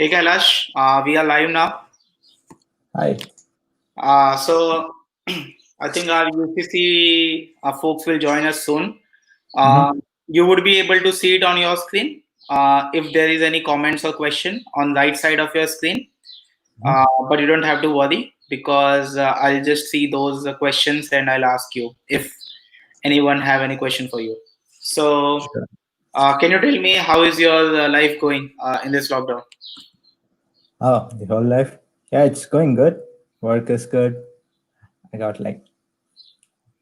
Hey Kailash, we are live now. Hi. So I think our UCC folks will join us soon. Uh, Mm-hmm. you would be able to see it on your screen. If there is any comments or question on right side of your screen, Mm-hmm. but you don't have to worry because I'll just see those questions and I'll ask you if anyone have any question for you. So Sure. can you tell me how is your life going in this lockdown? Oh, the whole life? Yeah, it's going good. Work is good. I got like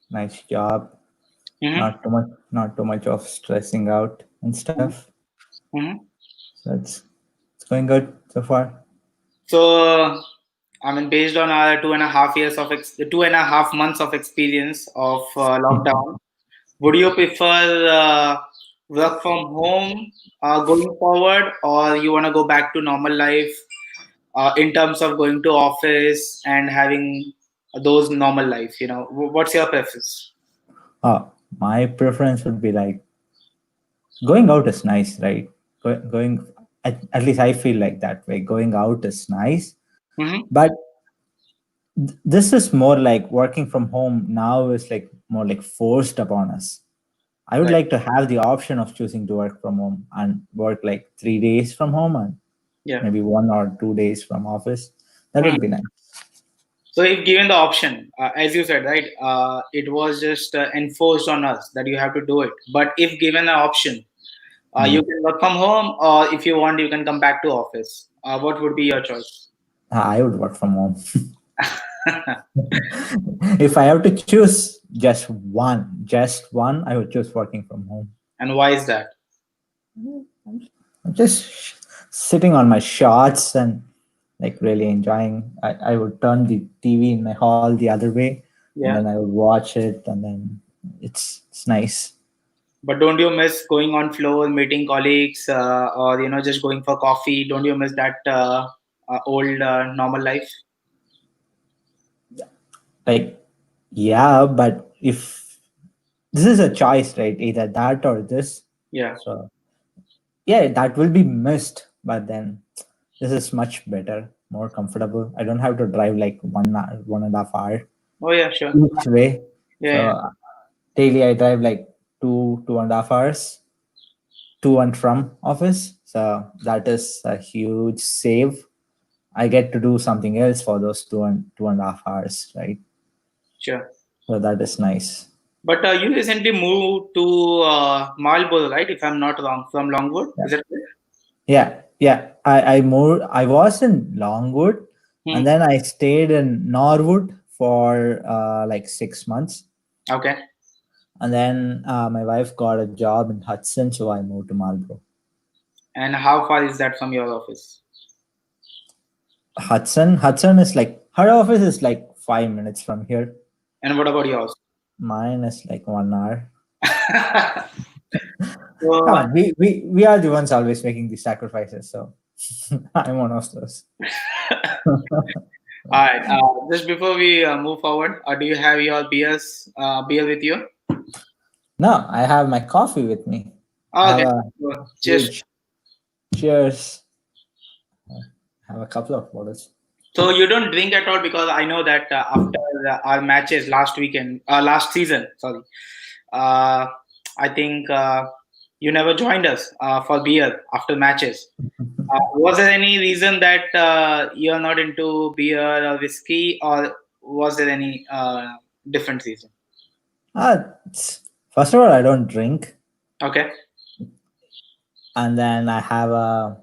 nice job. Mm-hmm. Not too much of stressing out and stuff. Mm-hmm. So it's going good so far. So, I mean, based on our 2.5 years of 2.5 months of experience of lockdown, would you prefer work from home going forward, or you want to go back to normal life in terms of going to office and having those normal life? What's your preference? Oh, my preference would be like going out is nice, right? Going at least I feel like that way. Going out is nice, Mm-hmm. but this is more like working from home now is like more like forced upon us. I would Right. like to have the option of choosing to work from home and work like 3 days from home and Yeah. maybe 1 or 2 days from office. That Hmm. would be nice. So, if given the option, as you said, right, it was just enforced on us that you have to do it. But if given an option, you Hmm. can work from home, or if you want, you can come back to office. What would be your choice? I would work from home. If I have to choose just one, I would choose working from home. And why is that? I'm just sitting on my shorts and like really enjoying. I would turn the TV in my hall the other way and then Yeah. I would watch it and then it's nice. But don't you miss going on floor, meeting colleagues, or just going for coffee? Don't you miss that old normal life? Like, yeah, but if this is a choice, right? Either that or this. Yeah. So yeah, that will be missed. But then this is much better, more comfortable. I don't have to drive like 1 hour, 1.5 hour Oh yeah, sure. each way. Yeah, yeah. So daily I drive like 2.5 hours to and from office. So that is a huge save. I get to do something else for those 2.5 hours, right? Sure. So that is nice. But you recently moved to Marlborough, right? If I'm not wrong, from Longwood, is that correct? Yeah. I was in Longwood, Hmm. and then I stayed in Norwood for like 6 months, Okay. and then my wife got a job in Hudson, so I moved to Marlborough. And how far is that from your office? Hudson is like her office is like 5 minutes from here. And what about yours? Mine is like 1 hour. Come So, on, we are the ones always making these sacrifices, so I'm one of those. all right. Just before we move forward, do you have your beer with you? No, I have my coffee with me. I have Okay. a So, cheers. huge cheers. I have a couple of bottles. So you don't drink at all because I know that after our matches last season, sorry, uh, I think you never joined us for beer after matches. Was there any reason that you're not into beer or whiskey, or was there any different reason? First of all, I don't drink, Okay. and then I have a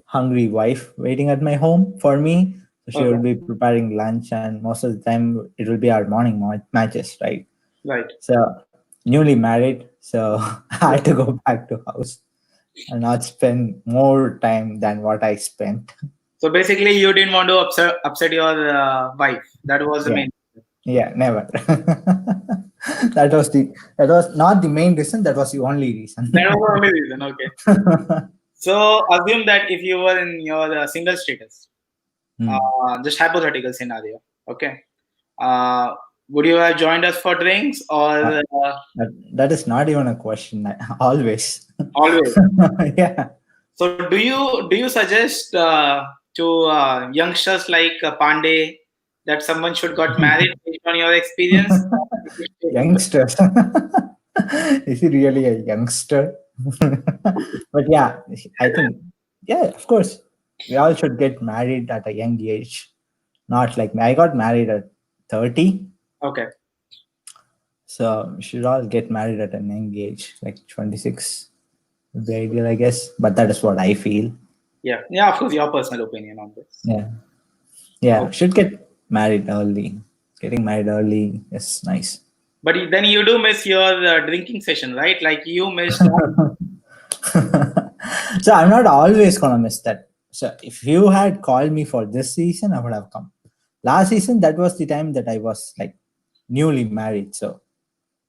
hungry wife waiting at my home for me. So she Okay. will be preparing lunch, and most of the time it will be our morning matches, right? Right. So newly married, so I Yeah. had to go back to house and not spend more time than what I spent. So basically, you didn't want to upset your wife. That was the Yeah, main. yeah, never. That was not the main reason. That was the only reason. That was the only reason. Okay. So assume that if you were in your single status, Hmm. just hypothetical scenario, okay, uh, would you have joined us for drinks Uh, or that is not even a question. Always. always? Yeah. So do you suggest to youngsters like Pandey that someone should got married based on your experience? Youngsters. Is he really a youngster? But yeah, I think, yeah, of course, we all should get married at a young age. Not like me. I got married at 30. Okay. So we should all get married at an young age, like 26 would be ideal, I guess. But that is what I feel. Yeah. Yeah. Of course, your personal opinion on this. Yeah. Yeah. Okay. Should get married early. Getting married early is nice. But then you do miss your drinking session, right? Like you missed that. So I'm not always gonna miss that. So if you had called me for this season, I would have come. Last season, that was the time that I was like newly married, so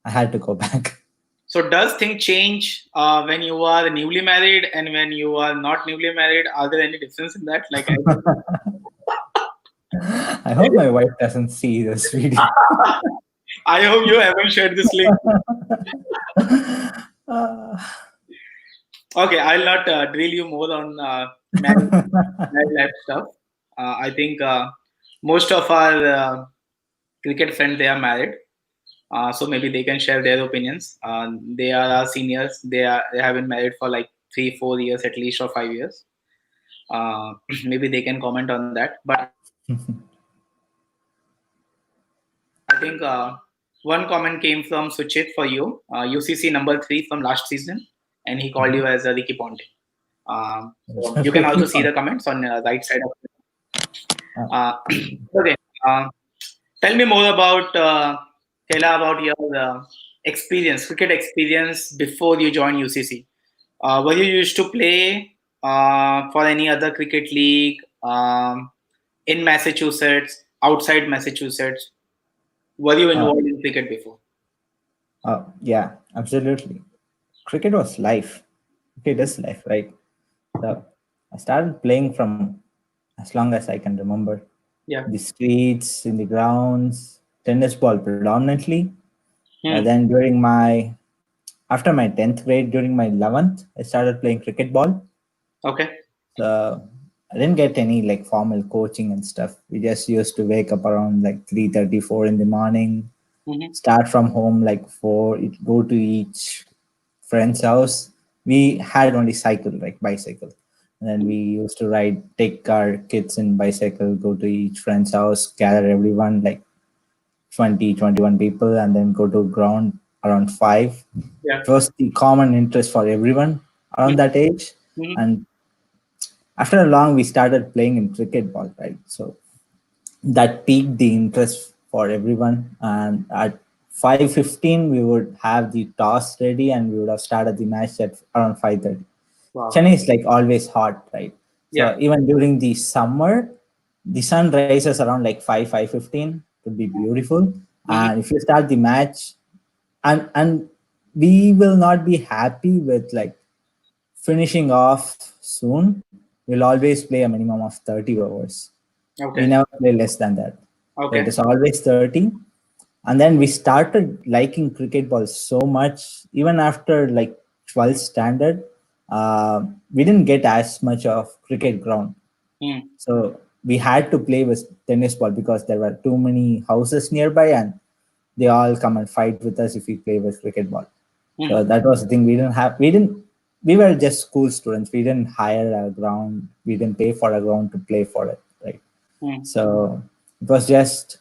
I had to go back. So does thing change when you are newly married and when you are not newly married? Are there any difference in that? Like I hope my wife doesn't see this video. I hope you haven't shared this link. Uh, Okay, I'll not drill you more on married life stuff. I think most of our cricket friends they are married, so maybe they can share their opinions. They are our seniors. They have been married for like 3 4 years at least or 5 years. Maybe they can comment on that. But I think one comment came from Suchit for you, UCC number 3 from last season, and he called you as Ricky Ponting. So you can also see the comments on the right side of it. Okay. Uh, Tell me more about Kela, about your experience, cricket experience before you joined UCC. Were you used to play for any other cricket league in Massachusetts, outside Massachusetts? Were you uh, involved in cricket before? yeah, absolutely. Cricket was life. Cricket is life, right? So I started playing from as long as I can remember. Yeah. The streets, in the grounds, tennis ball predominantly. Hmm. Then during my after my 10th grade, during my 11th, I started playing cricket ball. Okay. So I didn't get any like formal coaching and stuff. We just used to wake up around like 3:34 in the morning, Hmm. start from home like 4, go to each friend's house. We had only cycle, like bicycle. And then we used to ride, take our kids in bicycle, go to each friend's house, gather everyone, like 20, 21 people, and then go to ground around 5. Yeah. It was the common interest for everyone around that age. Hmm. And after a long, we started playing in cricket ball, right? So that piqued the interest for everyone. And at 5:15, we would have the toss ready, and we would have started the match at around 5:30. Wow. Chennai is like always hot, right? Yeah. So even during the summer, the sun rises around like 5:15. It would be beautiful. Hmm. And if you start the match, and we will not be happy with like finishing off soon. We'll always play a minimum of 30 overs. We Okay. never play less than that. So it Okay. is always 30. And then we started liking cricket ball so much, even after like 12th standard, we didn't get as much of cricket ground. Hmm. So we had to play with tennis ball because there were too many houses nearby, and they all come and fight with us if we play with cricket ball. Hmm. So that was the thing. We were just school students. We didn't hire a ground. We didn't pay for a ground to play for it, right? Hmm. So it was just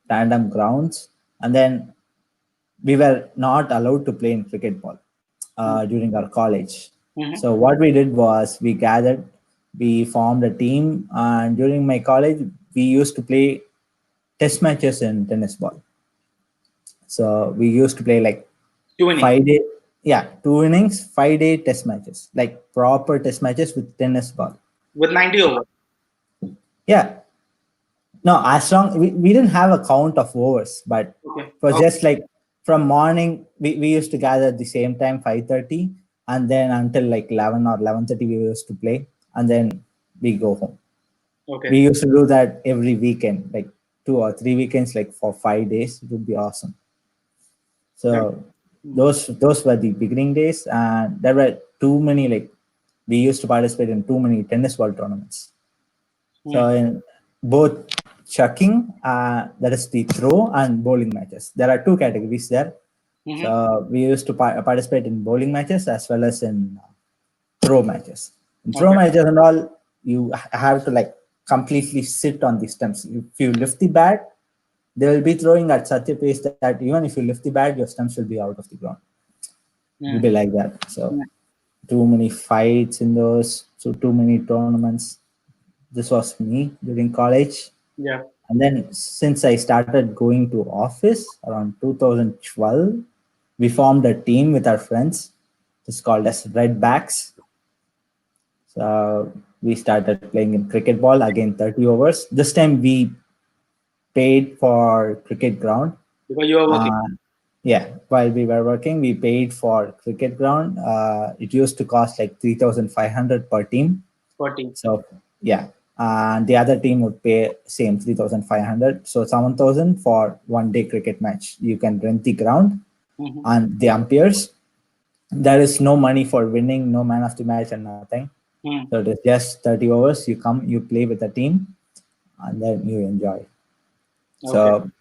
random grounds. And then we were not allowed to play in cricket ball during our college. Hmm. So what we did was we gathered, we formed a team, and during my college, we used to play test matches in tennis ball. So we used to play like Two innings 5 day, yeah, 2 innings, 5 day test matches, like proper test matches with tennis ball. with 90 overs. Yeah, no, as long we didn't have a count of overs, but Okay. it was Okay. just like from morning we used to gather at the same time 5:30, and then until like 11 or 11:30 we used to play, and then we go home. We Okay. used to do that every weekend, like 2 or 3 weekends, like for 5 days. It would be awesome. That. So those were the beginning days, and there were too many like we used to participate in too many tennis ball tournaments. So Mm. in both chucking, that is the throw, and bowling matches. There are two categories there. Mm-hmm. So we used to participate in bowling matches as well as in throw matches. In throw Okay. matches and all, you have to like completely sit on the stumps. If you lift the bat, they will be throwing at such a pace that even if you lift the bat, your stumps will be out of the ground. It will Mm. be like that. So Mm. too many fights in those, so too many tournaments. This was me during college. Yeah. And then since I started going to office around 2012, we formed a team with our friends. It's called as Redbacks. So we started playing in cricket ball again, 30 overs. This time we paid for cricket ground. Because you are working. Uh, yeah, while we were working, we paid for cricket ground. It used to cost like 3,500 per team. 40. So yeah, and the other team would pay same 3,500. So 7,000 for 1 day cricket match. You can rent the ground Mm-hmm. and the umpires. There is no money for winning, no man of the match, and nothing. Mm. So it is just 30 overs. You come, you play with the team, and then you enjoy. Okay. So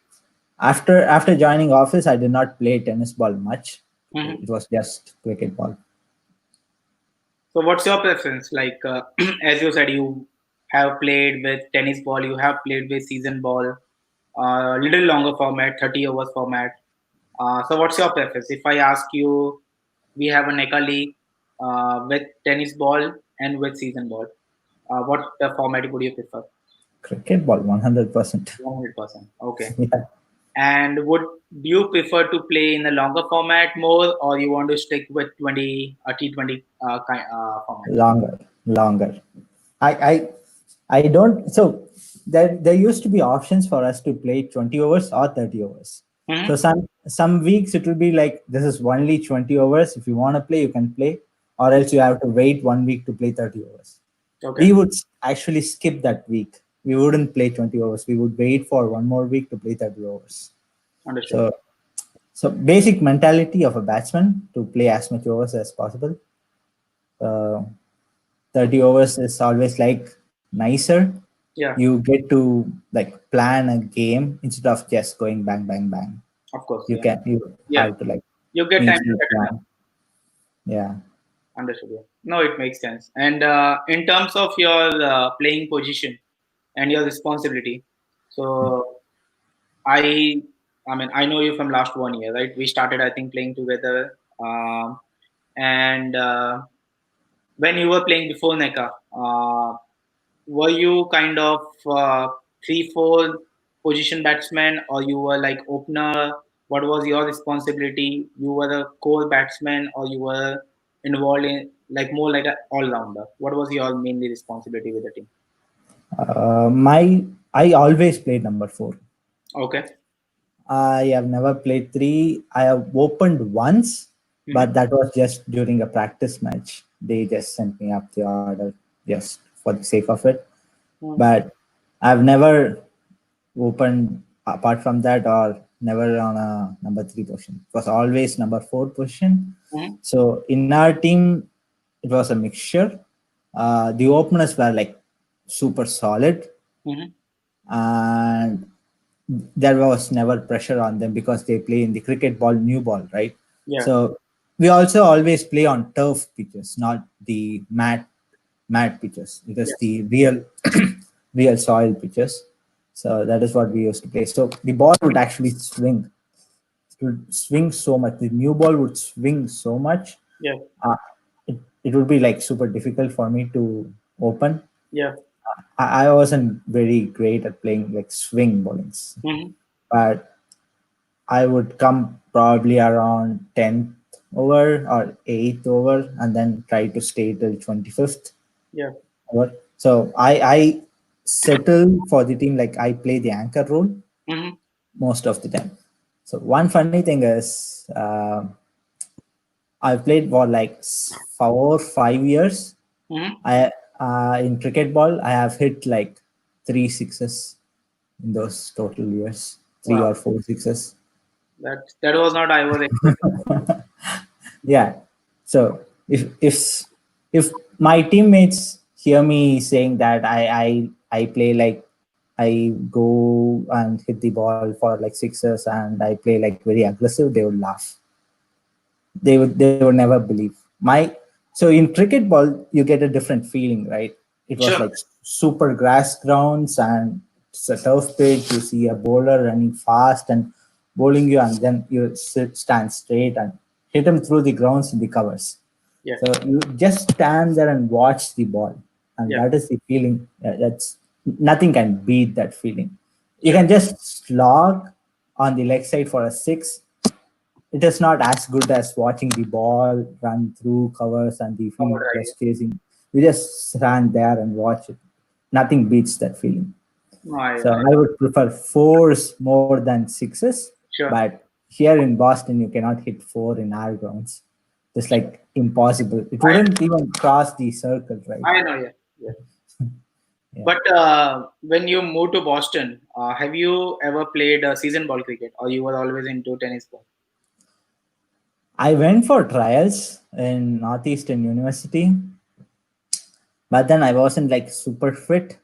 after joining office, I did not play tennis ball much. Mm-hmm. It was just cricket ball. So, what's your preference? Like, as you said, you have played with tennis ball, you have played with season ball, little longer format, 30 overs format. So, what's your preference? If I ask you, we have a NECA league with tennis ball and with season ball. What format would you prefer? Cricket ball, 100%. 100%. Okay. Yeah, And would you prefer to play in a longer format more, or you want to stick with 20 T20 format? longer, longer. I don't. So there used to be options for us to play 20 overs or 30 overs. So Mm-hmm. some weeks it will be like this is only 20 overs. If you want to play, you can play, or else you have to wait 1 week to play 30 overs. Okay. We would actually skip that week. We wouldn't play 20 overs. We would wait for one more week to play 30 overs. Understood. So so basic mentality of a batsman to play as much overs as possible. Uh, 30 overs is always like nicer. Yeah, You get to like plan a game instead of just going bang bang bang. of course. You Yeah. can you Yeah. have to like You get time to easily set it up. plan. Yeah. Understood. Yeah. No, it makes sense. And in terms of your playing position and your responsibility, so I, I mean, I know you from last 1 year, right? We started, I think, playing together. And when you were playing before NECA, were you kind of 3-4 position batsman, or you were like opener? What was your responsibility? You were a core batsman, or you were involved in like more like an all rounder? What was your mainly responsibility with the team? My I always played number four. Okay. I have never played three. I have opened once, Mm-hmm. but that was just during a practice match. They just sent me up the order just for the sake of it. But I've never opened apart from that or never on a number three position. It was always number four position. Mm-hmm. So in our team, it was a mixture. The openers were like super solid, Mm-hmm. and there was never pressure on them because they play in the cricket ball, new ball, right? Yeah. So we also always play on turf pitches, not the mat pitches. It is Yeah. the real real soil pitches. So that is what we used to play. So the ball would actually swing. It would swing so much. The new ball would swing so much. Yeah. Uh, it would be like super difficult for me to open. Yeah. I wasn't very great at playing like swing bowlings, Mm-hmm. but I would come probably around 10th over or 8th over and then try to stay till 25th Yeah. over. So I settle for the team, like I play the anchor role Mm-hmm. most of the time. So one funny thing is I've played for like 4 5 years. Mm-hmm. I in cricket ball I have hit like 3 sixes in those total years, three Wow. or four sixes. That was not I was expecting. Yeah. So if My teammates hear me saying that I play like I go and hit the ball for like sixes and I play like very aggressive. They would laugh. They would never believe my. So in cricket ball you get a different feeling, right? It was Sure. like super grass grounds and it's a turf pitch. You see a bowler running fast and bowling you, and then you stand straight and hit him through the grounds in the covers. Yeah. So you just stand there and watch the ball, and Yeah. that is the feeling. That's nothing can beat that feeling. You Sure. can just slog on the leg side for a six. It is not as good as watching the ball run through covers and the All right. fielders chasing. You just stand there and watch it. Nothing beats that feeling. No, I, So I I would prefer fours more than sixes, sure. but here in Boston you cannot hit four in our grounds. It's like impossible. It I wouldn't even cross the circle, right? I know. Yeah. Yeah. Yeah. But when you moved to Boston, have you ever played season ball cricket, or you were always into tennis ball? I went for trials in Northeastern University, but then I wasn't like super fit.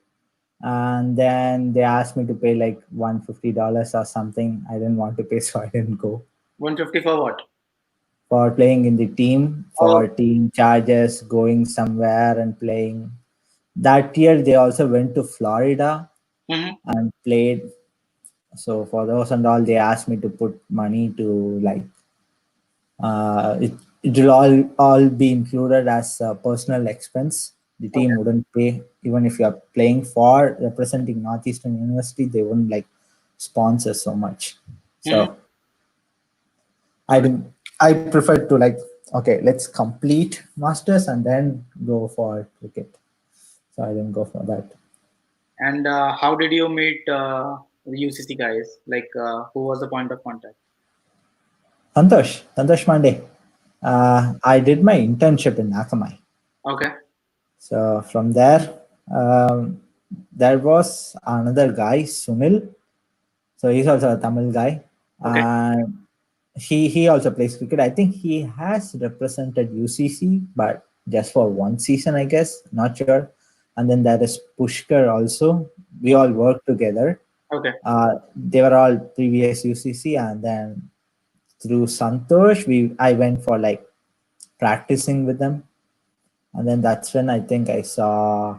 And then they asked me to pay like $150 or something. I didn't want to pay, so I didn't go. 150 for what? For playing in the team, Oh. for team charges, going somewhere and playing. That year, they also went to Florida Hmm. and played. So for those and all, they asked me to put money to like it will all be included as a personal expense. The team Okay. wouldn't pay even if you are playing for representing Northeastern University. They wouldn't like sponsor so much. Hmm. So I didn't. I preferred to like okay, let's complete masters and then go for cricket. So I didn't go for that. And how did you meet the UCC guys? Like, who was the point of contact? Santosh Mande. I did my internship in Akamai. Okay. So from there, um, there was another guy, Sunil. So he's also a Tamil guy, Okay. and he also plays cricket. I think he has represented UCC, but just for one season, I guess. Not sure. And then there is Pushkar also. We all work together. Okay. They were all previous UCC, and then through Santosh, I went for like practicing with them, and then that's when I think I saw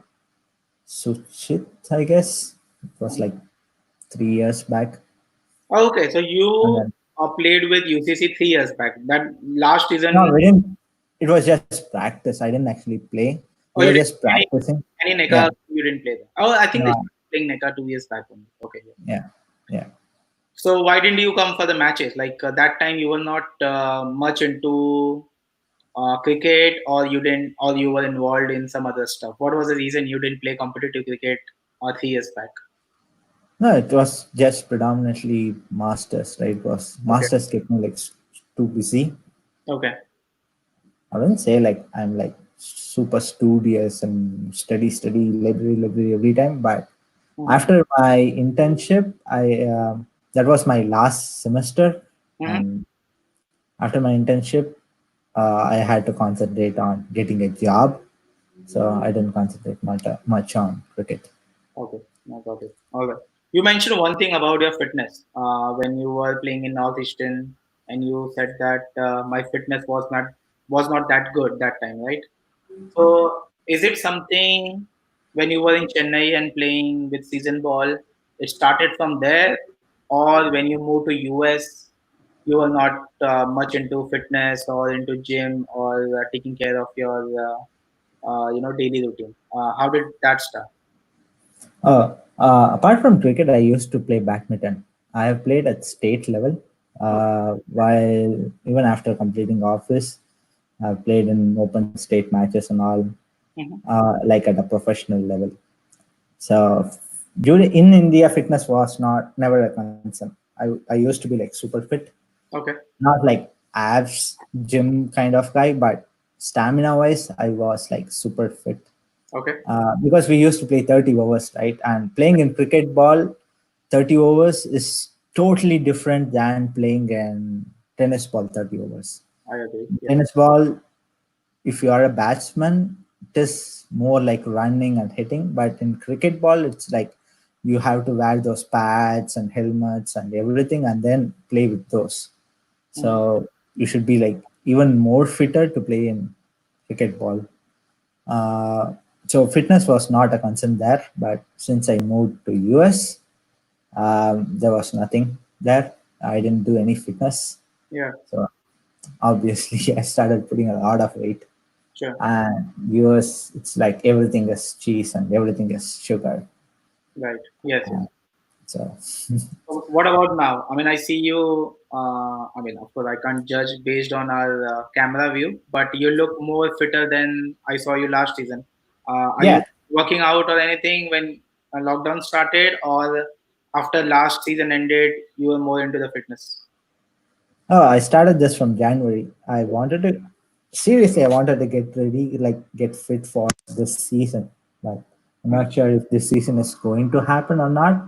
Suchit, I guess. It was like 3 years back. Okay. So And you then, played with UCC 3 years back. That last no, season. we didn't. It was just practice. I didn't actually play. We Oh, were you just didn't practicing. any Yeah. NECA you didn't play that. Oh, I think they No, started playing NECA 2 years back only. Okay. Yeah. yeah. Yeah. So why didn't you come for the matches? Like that time you were not much into cricket, or you didn't, or you were involved in some other stuff. What was the reason you didn't play competitive cricket 3 years back? No, it was just predominantly masters, right? It was Okay. masters kept me like too busy. Okay. I wouldn't say like I'm like super studious and study, library every time. But Hmm. after my internship, I that was my last semester, Hmm. and after my internship, I had to concentrate on getting a job, so I didn't concentrate much on cricket. Okay. I got it. All right. You mentioned one thing about your fitness when you were playing in Northeastern, and you said that my fitness was not that good that time, right? So, is it something when you were in Chennai and playing with season ball, it started from there, or when you moved to US, you were not much into fitness or into gym or taking care of your daily routine? How did that start? Apart from cricket, I used to play badminton. I have played at state level. Okay. While even after completing office, I've played in open state matches and all, Hmm. like at a professional level. So during in India, fitness was not never a concern. I used to be like super fit, Okay. not like abs gym kind of guy, but stamina wise, I was like super fit. Okay. Because we used to play 30 overs, right? And playing in cricket ball, 30 overs is totally different than playing in tennis ball 30 overs. I agree. Yeah. Tennis ball, if you are a batsman, it is more like running and hitting. But in cricket ball, it's like you have to wear those pads and helmets and everything, and then play with those. Hmm. So you should be like even more fitter to play in cricket ball. Uh, so fitness was not a concern there, but since I moved to US, there was nothing there. I didn't do any fitness, Yeah, so obviously I started putting a lot of weight. sure. And US, it's like everything is cheese and everything is sugar. Right. Yes, yes. So So what about now? I mean, I see you. I mean, of course, I can't judge based on our camera view, but you look more fitter than I saw you last season. Are yeah, you working out or anything when lockdown started, or after last season ended, you were more into the fitness? oh, I started this from January. I wanted to seriously, I wanted to get ready, like get fit for this season. But I'm Mhm. not sure if this season is going to happen or not.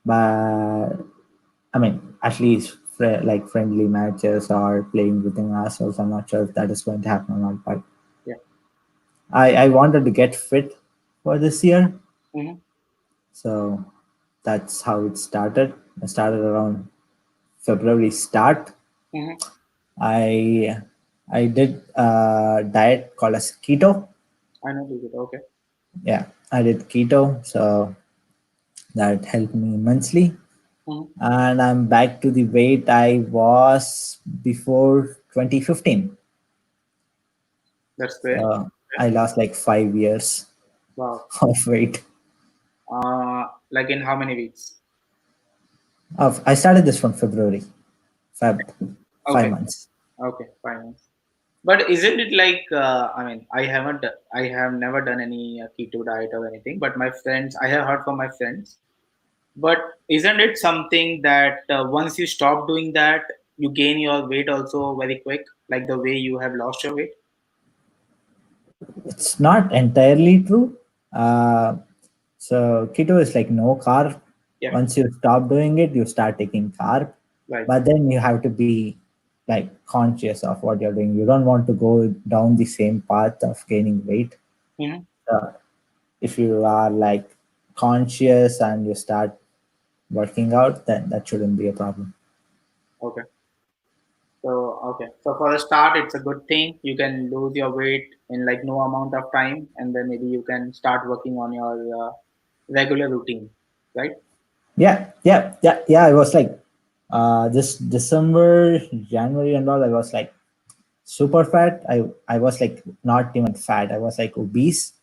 But I mean, at least like friendly matches or playing within ourselves. I'm not sure if that is going to happen or not. But Yeah. I wanted to get fit for this year, Hmm. so that's how it started. I started around February start. Hmm. I I did a diet called as keto. I know this. Okay. Yeah, I did keto, so that helped me immensely. Hmm. And I'm back to the weight I was before 2015. That's great. So Okay. I lost like 5 years Wow. of weight. Like in how many weeks? I started this from February, Feb, five Okay. months. Okay. Fine. But isn't it like I mean I have never done any keto diet or anything. But my friends, I have heard from my friends. But isn't it something that once you stop doing that, you gain your weight also very quick, like the way you have lost your weight? It's not entirely true. Uh, so keto is like no carb. Yeah. Once you stop doing it, you start taking carb. Right. But then you have to be like conscious of what you're doing. You don't want to go down the same path of gaining weight. Hmm. Uh, if you are like conscious and you start working out, then that shouldn't be a problem. Okay. So okay. So for the start, it's a good thing. You can lose your weight in like no amount of time, and then maybe you can start working on your regular routine, right? Yeah. I was like, this December, January, and all. I was like super fat. I was like not even fat. I was like obese.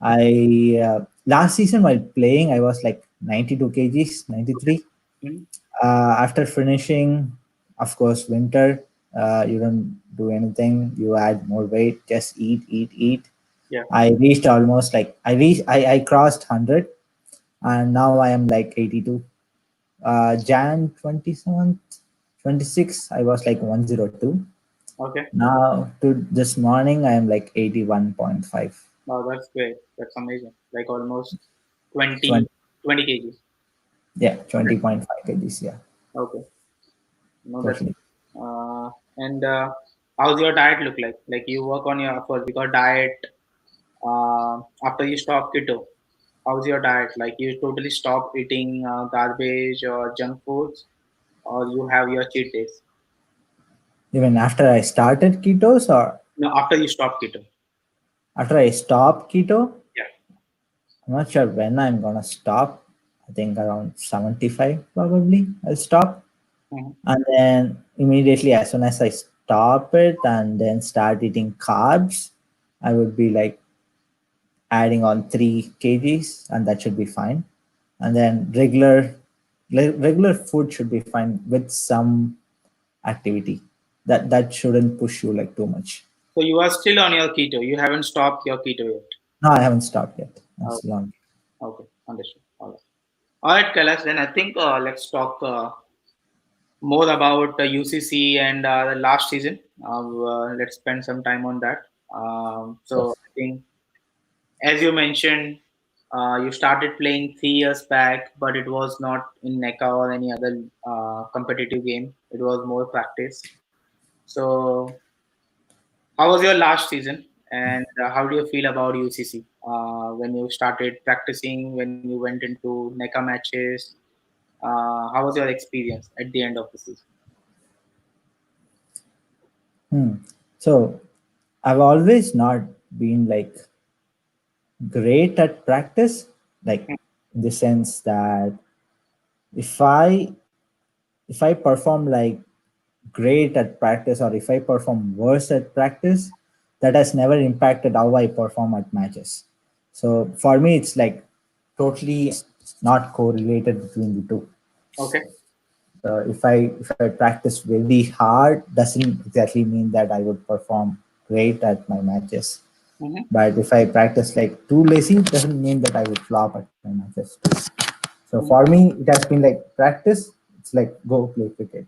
I last season while playing, I was like 92 kgs, 93. Hmm. After finishing, of course, winter, you don't do anything. You add more weight. Just eat, eat, eat. Yeah. I reached almost like I crossed 100, and now I am like 82. Jan 27th, 26th, I was like 102. Okay. Now to this morning, I am like 81.5. Wow, that's great. That's amazing. Like almost 20, 20, 20 kgs. yeah, 20.5 kgs. Yeah, Okay. No, that's totally. and how's your diet look like? Like you work on your, of course, because diet after you stop keto. How's your diet? Like you totally stop eating garbage or junk foods, or you have your cheat days? Even after I started ketos or No, after you stop keto. after I stopped keto, Yeah. I'm not sure when I'm gonna stop. I think around 75 probably I'll stop. Hmm. And then immediately as soon as I stop it and then start eating carbs, I would be like adding on 3 kgs and that should be fine. And then regular food should be fine with some activity. That shouldn't push you like too much. So you are still on your keto. You haven't stopped your keto yet. No, I haven't stopped yet. Oh, That's long. okay, understood. All right. All right, Kailash. Then I think let's talk more about UCC and the last season. Let's spend some time on that. So Yes. I think, as you mentioned, you started playing 3 years back, but it was not in NECA or any other competitive game. It was more practice. So, how was your last season? And how do you feel about UCC when you started practicing, when you went into NECA matches? How was your experience at the end of the season? Hmm. So I've always not been like great at practice, like in the sense that if I if I perform like great at practice or if I perform worse at practice, that has never impacted how I perform at matches. So for me, it's like totally not correlated between the two. Okay. If I practice very hard, doesn't exactly mean that I would perform great at my matches. Mm-hmm. But if I practice like too lazy, it doesn't mean that I would flop at my matches. So Mm-hmm. for me, it has been like practice. It's like go play cricket.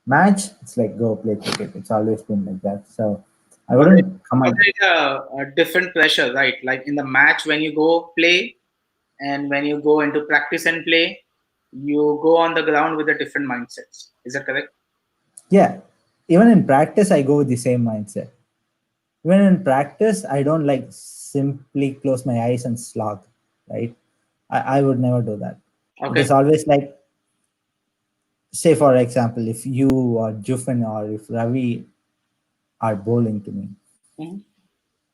Match, it's like go play cricket. It's always been like that. So I But wouldn't come but out. there is a different pressure, right? Like in the match when you go play and when you go into practice and play, you go on the ground with a different mindsets. Is that correct? Yeah, even in practice, I go with the same mindset. Even in practice, I don't like simply close my eyes and slog, right? I would never do that. It Okay. is always like, say, for example, if you or Jufin or if Ravi are bowling to me, Mm-hmm.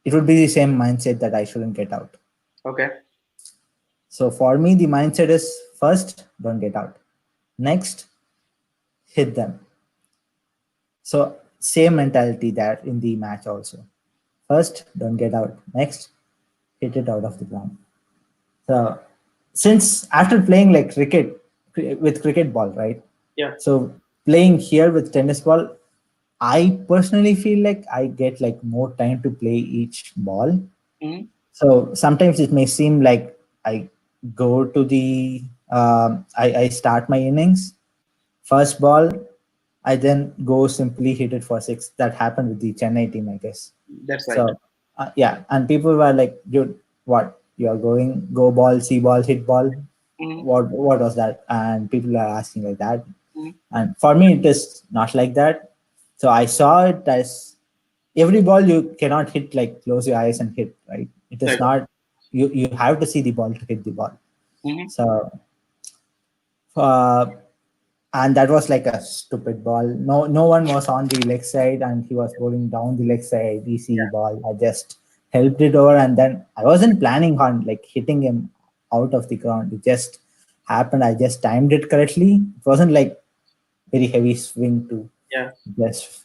it would be the same mindset that I shouldn't get out. Okay. So for me, the mindset is first, don't get out. Next, hit them. So same mentality that in the match also. First, don't get out. Next, hit it out of the ground. So since after playing like with cricket ball, right? Yeah. So playing here with tennis ball, I personally feel like I get like more time to play each ball. Mm-hmm. So sometimes it may seem like I go to the I start my innings first ball, I then go simply hit it for six. That happened with the Chennai team, I guess. That's right. So yeah, and people were like, "Dude, what? You are going go ball, see ball, hit ball? Mm-hmm. What was that?" And people are asking like that. Mm-hmm. And for me, it is not like that. So I saw it as every ball you cannot hit like close your eyes and hit, right? It is Right. not. You have to see the ball to hit the ball. Mm-hmm. So uh, and that was like a stupid ball. No one was on the leg side, and he was bowling down the leg side. Easy ball. I just helped it over, and then I wasn't planning on like hitting him out of the ground. It just happened. I just timed it correctly. It wasn't like very heavy swing to Yeah. just.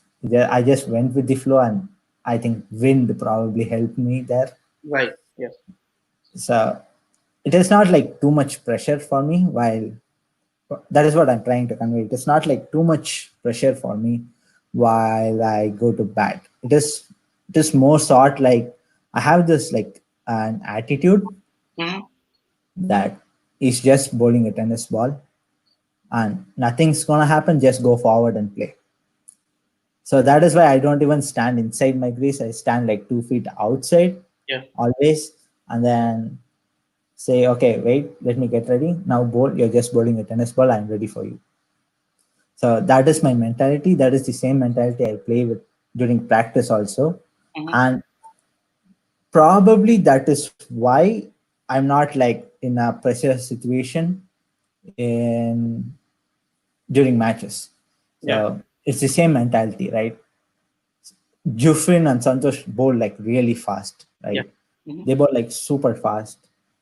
I just went with the flow, and I think wind probably helped me there. Right. Yes. So it is not like too much pressure for me while that is what I'm trying to convey. It is not like too much pressure for me while I go to bat. It is more sort like I have this like an attitude Mm-hmm. that is just bowling a tennis ball and nothing's gonna happen, just go forward and play. So that is why I don't even stand inside my crease. I stand like 2 feet outside Yeah. always and then say, okay, wait, let me get ready. Now bowl, you're just bowling a tennis ball, I'm ready for you. So that is my mentality. That is the same mentality I play with during practice also. Mm-hmm. And probably that is why I'm not like in a pressure situation in during matches. Yeah. So it's the same mentality, right? Jufrin and Santosh bowl like really fast, Yeah. right? Mm-hmm. They bowl like super fast.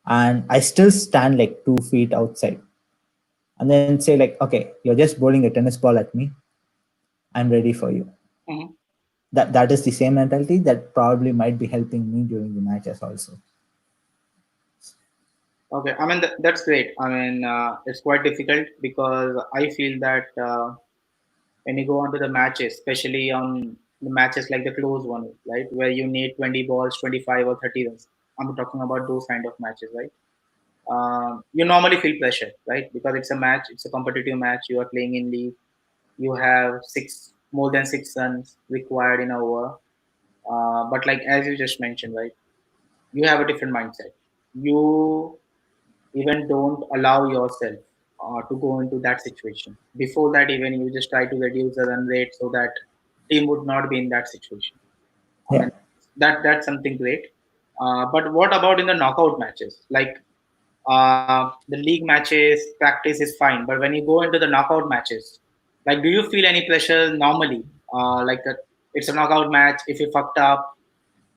And I still stand like 2 feet outside and then say like, okay, you're just bowling a tennis ball at me. I'm ready for you. Mm-hmm. That is the same mentality that probably might be helping me during the matches also. Okay. I mean, that's great. I mean, it's quite difficult because I feel that when you go on to the matches, especially on the matches like the close one, right, where you need 20 balls, 25 or 30 runs. I'm talking about those kind of matches, right? You normally feel pressure, right? Because it's a match, it's a competitive match. You are playing in league. You have more than 6 runs required in a over. But like as you just mentioned, right, you have a different mindset. You even don't allow yourself to go into that situation. Before that, even you just try to reduce the run rate so that team would not be in that situation. I mean, Yeah, That's something great. But what about in the knockout matches? Like the league matches, practice is fine, but when you go into the knockout matches, like, do you feel any pressure normally? It's a knockout match. If you fucked up,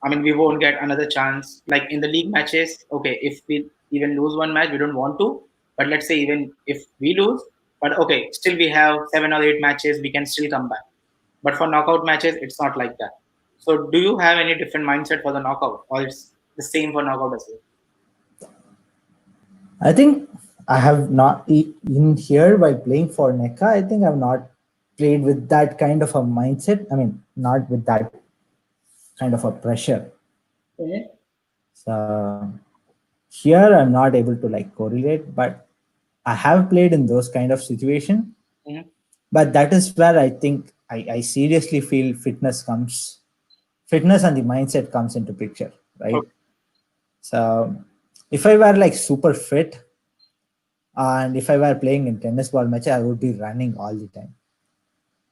I mean, we won't get another chance. Like in the league matches, okay, if we even lose one match, we don't want to. But let's say even if we lose, but okay, still we have 7 or 8 matches, we can still come back. But for knockout matches, it's not like that. So, do you have any different mindset for the knockout, or it's the same for knockout as well? I think I have not in here while playing for NECA. I think I've not played with that kind of a mindset. I mean, not with that kind of a pressure. Mhm. So here I'm not able to like correlate, but I have played in those kind of situation. Mhm. But that is where I think I seriously feel fitness and the mindset comes into picture, right? Okay. So if I were like super fit and if I were playing in tennis ball match, I would be running all the time.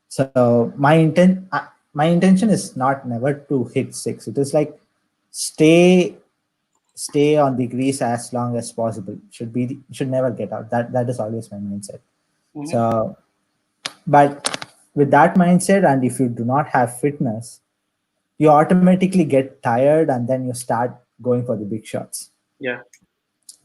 So my intention is not never to hit six. It is like stay stay on the grease as long as possible. Should never get out. That is always my mindset. Mhm. So, but with that mindset, and if you do not have fitness, you automatically get tired, and then you start going for the big shots, Yeah.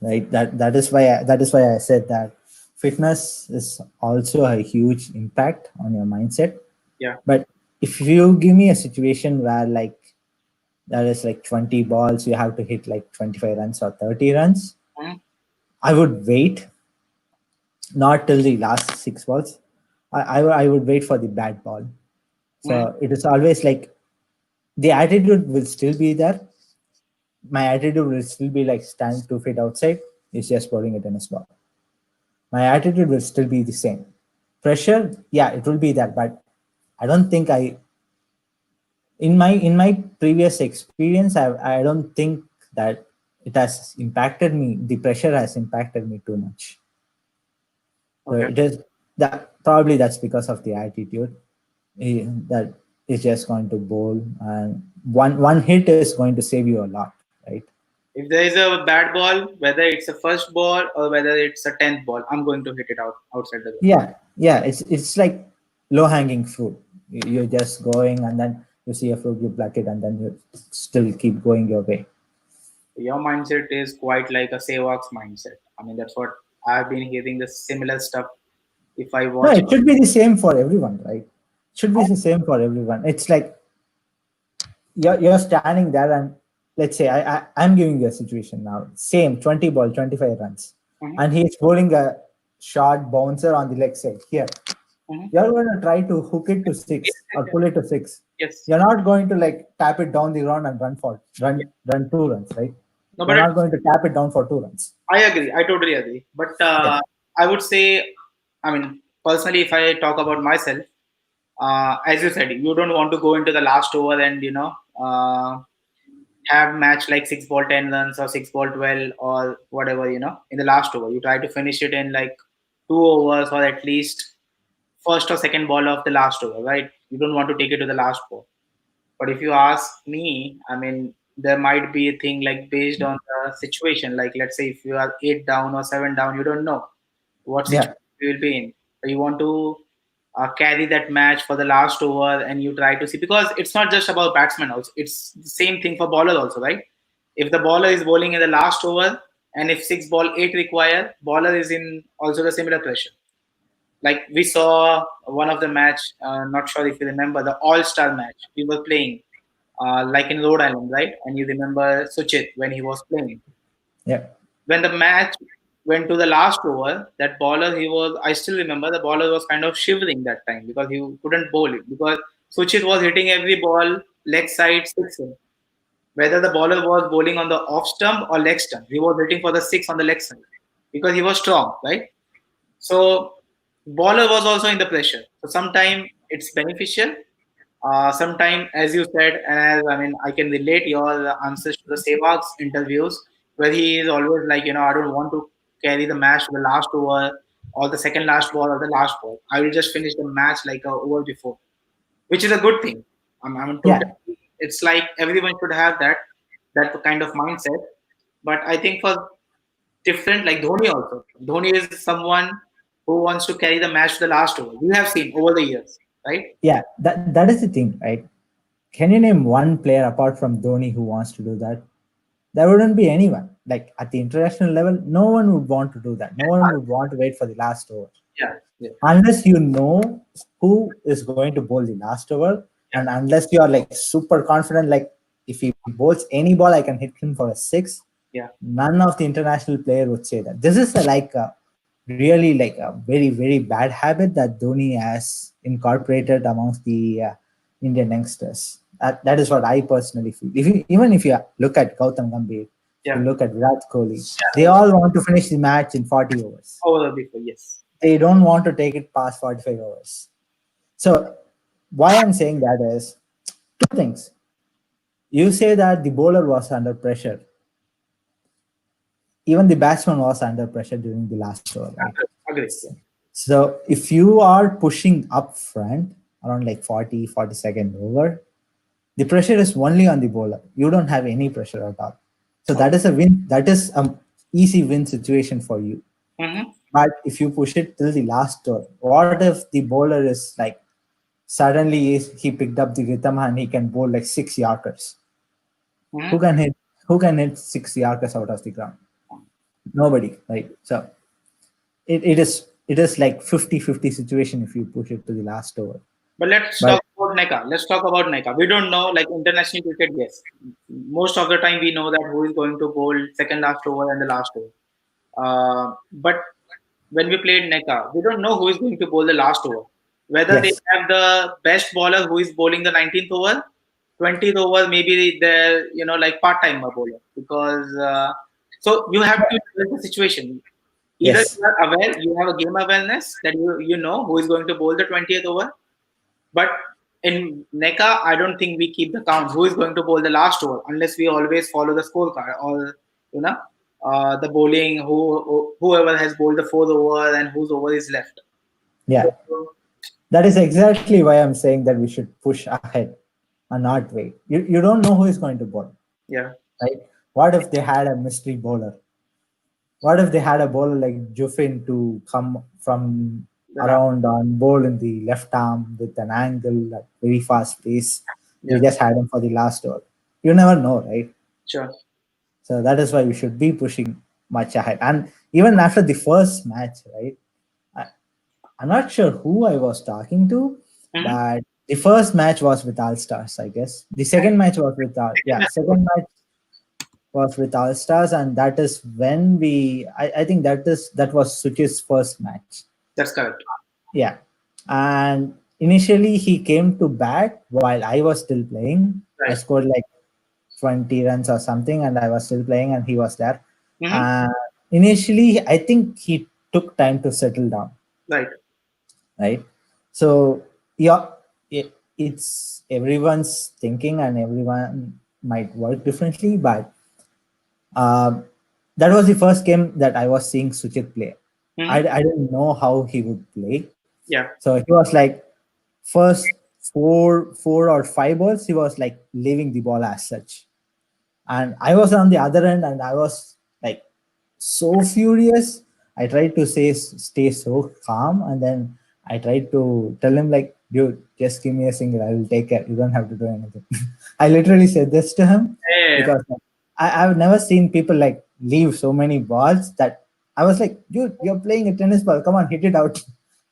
right? That is why I said that fitness is also a huge impact on your mindset. Yeah. But if you give me a situation where like there is like 20 balls, you have to hit like 25 runs or 30 runs, Mhm. I would wait, not till the last six balls. I would wait for the bad ball. Mhm. So it is always like the attitude will still be there. My attitude will still be like stand 2 feet outside. It's just bowling a tennis ball. My attitude will still be the same. Pressure, yeah, it will be there, but I don't think in my previous experience, I don't think that it has impacted me. The pressure has impacted me too much. So Okay. it is that probably that's because of the attitude that is just going to bowl, and one hit is going to save you a lot, right? If there is a bad ball, whether it's a first ball or whether it's a 10th ball, I'm going to hit it out outside the ground. Yeah, it's like low hanging fruit. You're just going, and then you see a fruit, you pluck it, and then you still keep going your way. Your mindset is quite like a Sehwag's mindset. I mean, that's what I've been hearing the similar stuff. If I No, watch, it should be the same for everyone, right? It should be the same for everyone. It's like you're standing there, and let's say I'm giving you a situation now. Same 20 ball, 25 runs, Mhm. and he's bowling a short bouncer on the leg side. Here, Mhm. you're going to try to hook it to Yes, six yes, or yes, pull it to six. yes. You're not going to like tap it down the ground and Yeah. run 2 runs, right? No, You're but not going to tap it down for 2 runs. I agree. I totally agree. But Yeah, I would say, I mean, personally, if I talk about myself, as you said, you don't want to go into the last over and have match like 6 ball 10 runs or 6 ball 12 or whatever in the last over. You try to finish it in like 2 overs or at least first or second ball of the last over, right? You don't want to take it to the last ball. But if you ask me, I mean, there might be a thing like based on the situation. Like, let's say if you are 8 down or 7 down, you don't know what yeah, situation you will be in. So you want to carry that match for the last over, and you try to see, because it's not just about batsmen. Also, it's the same thing for bowler also, right? If the bowler is bowling in the last over, and if 6 ball 8 require, bowler is in also the similar pressure. Like we saw one of the match, not sure if you remember the All Star match we were playing, like in Rhode Island, right? And you remember Suchit when he was playing. yeah, When the match went to the last over, that bowler, I still remember the bowler was kind of shivering that time because he couldn't bowl it because Suchit was hitting every ball leg side sixer. Whether the bowler was bowling on the off stump or leg stump, he was hitting for the six on the leg side because he was strong, right? So bowler was also in the pressure. So sometimes it's beneficial. Sometimes, as you said, and as I mean, I can relate your answers to the Sehwag's interviews, where he is always like, I don't want to carry the match to the last over or the second last ball or the last ball. I will just finish the match like a over before, which is a good thing. I'm totally yeah. It's like everyone should have that kind of mindset. But I think for different, like Dhoni also. Dhoni is someone who wants to carry the match to the last over. We have seen over the years, right? Yeah, that is the thing, right? Can you name one player apart from Dhoni who wants to do that? There wouldn't be anyone. Like at the international level, no one would want to do that. No one would want to wait for the last over. Yeah, yeah, Unless you know who is going to bowl the last over, yeah, and unless you are like super confident, like if he bowls any ball, I can hit him for a six. yeah, None of the international player would say that. This is like a really like a very very bad habit that Dhoni has incorporated amongst the Indian youngsters. That is what I personally feel. If you, even if you look at Gautam Gambhir, if you yeah. look at Virat Kohli, they all want to finish the match in 40 overs. Over the before, yes. They don't want to take it past 45 overs. So why I'm saying that is two things. You say that the bowler was under pressure. Even the batsman was under pressure during the last over, right? Agree. Yeah. So if you are pushing up front around like 40, 42nd over, the pressure is only on the bowler. You don't have any pressure at all. So that is a win. That is an easy win situation for you. Mm-hmm. But if you push it till the last over, what if the bowler is like suddenly he picked up the rhythm and he can bowl like 6 Yorkers? Mm-hmm. Who can hit? Who can hit 6 Yorkers out of the ground? Nobody, right? So it is like 50-50 situation if you push it to the last over. But let's But talk about NECA. Let's talk about NECA. We don't know, like international cricket, yes. Most of the time, we know that who is going to bowl second last over and the last over. But when we played NECA, we don't know who is going to bowl the last over. Whether they yes, have the best bowler who is bowling the 19th over, 20th over, maybe they're, like part-timer bowler. Because, so you have to judge the situation. Either yes, you are aware, you have a game awareness that you know who is going to bowl the 20th over, but in NECA, I don't think we keep the count. Who is going to bowl the last over unless we always follow the scorecard or you know the bowling whoever has bowled the fourth over and whose over is left. yeah. So, That is exactly why I'm saying that we should push ahead and not wait. You don't know who is going to bowl, yeah, right? What if they had a mystery bowler? What if they had a bowler like Juffin to come from the last, around on bowl in the left arm with an angle at very fast pace? We yeah, just had him for the last over. You never know, right? sure. So that is why we should be pushing much ahead. And even after the first match, right? I, I'm not sure who I was talking to, Mm-hmm. but the first match was with All Stars, I guess. The second match was with second match was with All Stars, and that is when I think that was Suchit's first match. That's correct. Yeah. And initially he came to bat while I was still playing. I Right. scored like 20 runs or something, and I was still playing, and he was there. Mm-hmm. Uh, Initially, I think he took time to settle down, Right. right? So, yeah, it's everyone's thinking, and everyone might work differently, but um, that was the first game that I was seeing Suchit play. Mm-hmm. I didn't know how he would play. Yeah. So he was like first four or five balls, he was like leaving the ball as such. And I was on the other end and I was like so furious. I tried to stay so calm, and then I tried to tell him like, dude, just give me a single, I will take care. You don't have to do anything. I literally said this to him Yeah. because I've never seen people like leave so many balls that I was like, dude, you're playing a tennis ball. Come on, hit it out. I,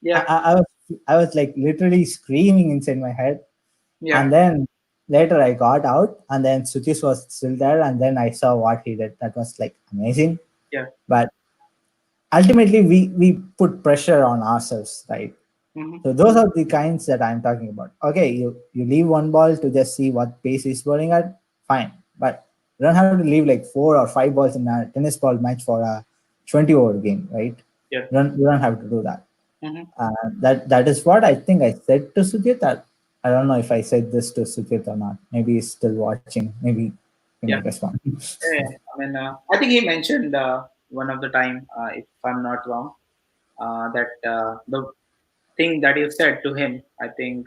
Yeah. I, I was I was like literally screaming inside my head. Yeah. And then later I got out, and then Suchis was still there, and then I saw what he did. That was like amazing. Yeah. But ultimately, we put pressure on ourselves, right? Mm-hmm. So those are the kinds that I'm talking about. Okay, you leave one ball to just see what pace he's bowling at, fine. But you don't have to leave like 4 or 5 balls in a tennis ball match for a 20 over game, right? Yeah. You don't have to do that. Mm-hmm. That is what I think I said to Sujit. I don't know if I said this to Sujit or not. Maybe he's still watching. Maybe he might Yeah. respond. Yeah. I mean, I think he mentioned one of the time, if I'm not wrong, that the thing that you said to him, I think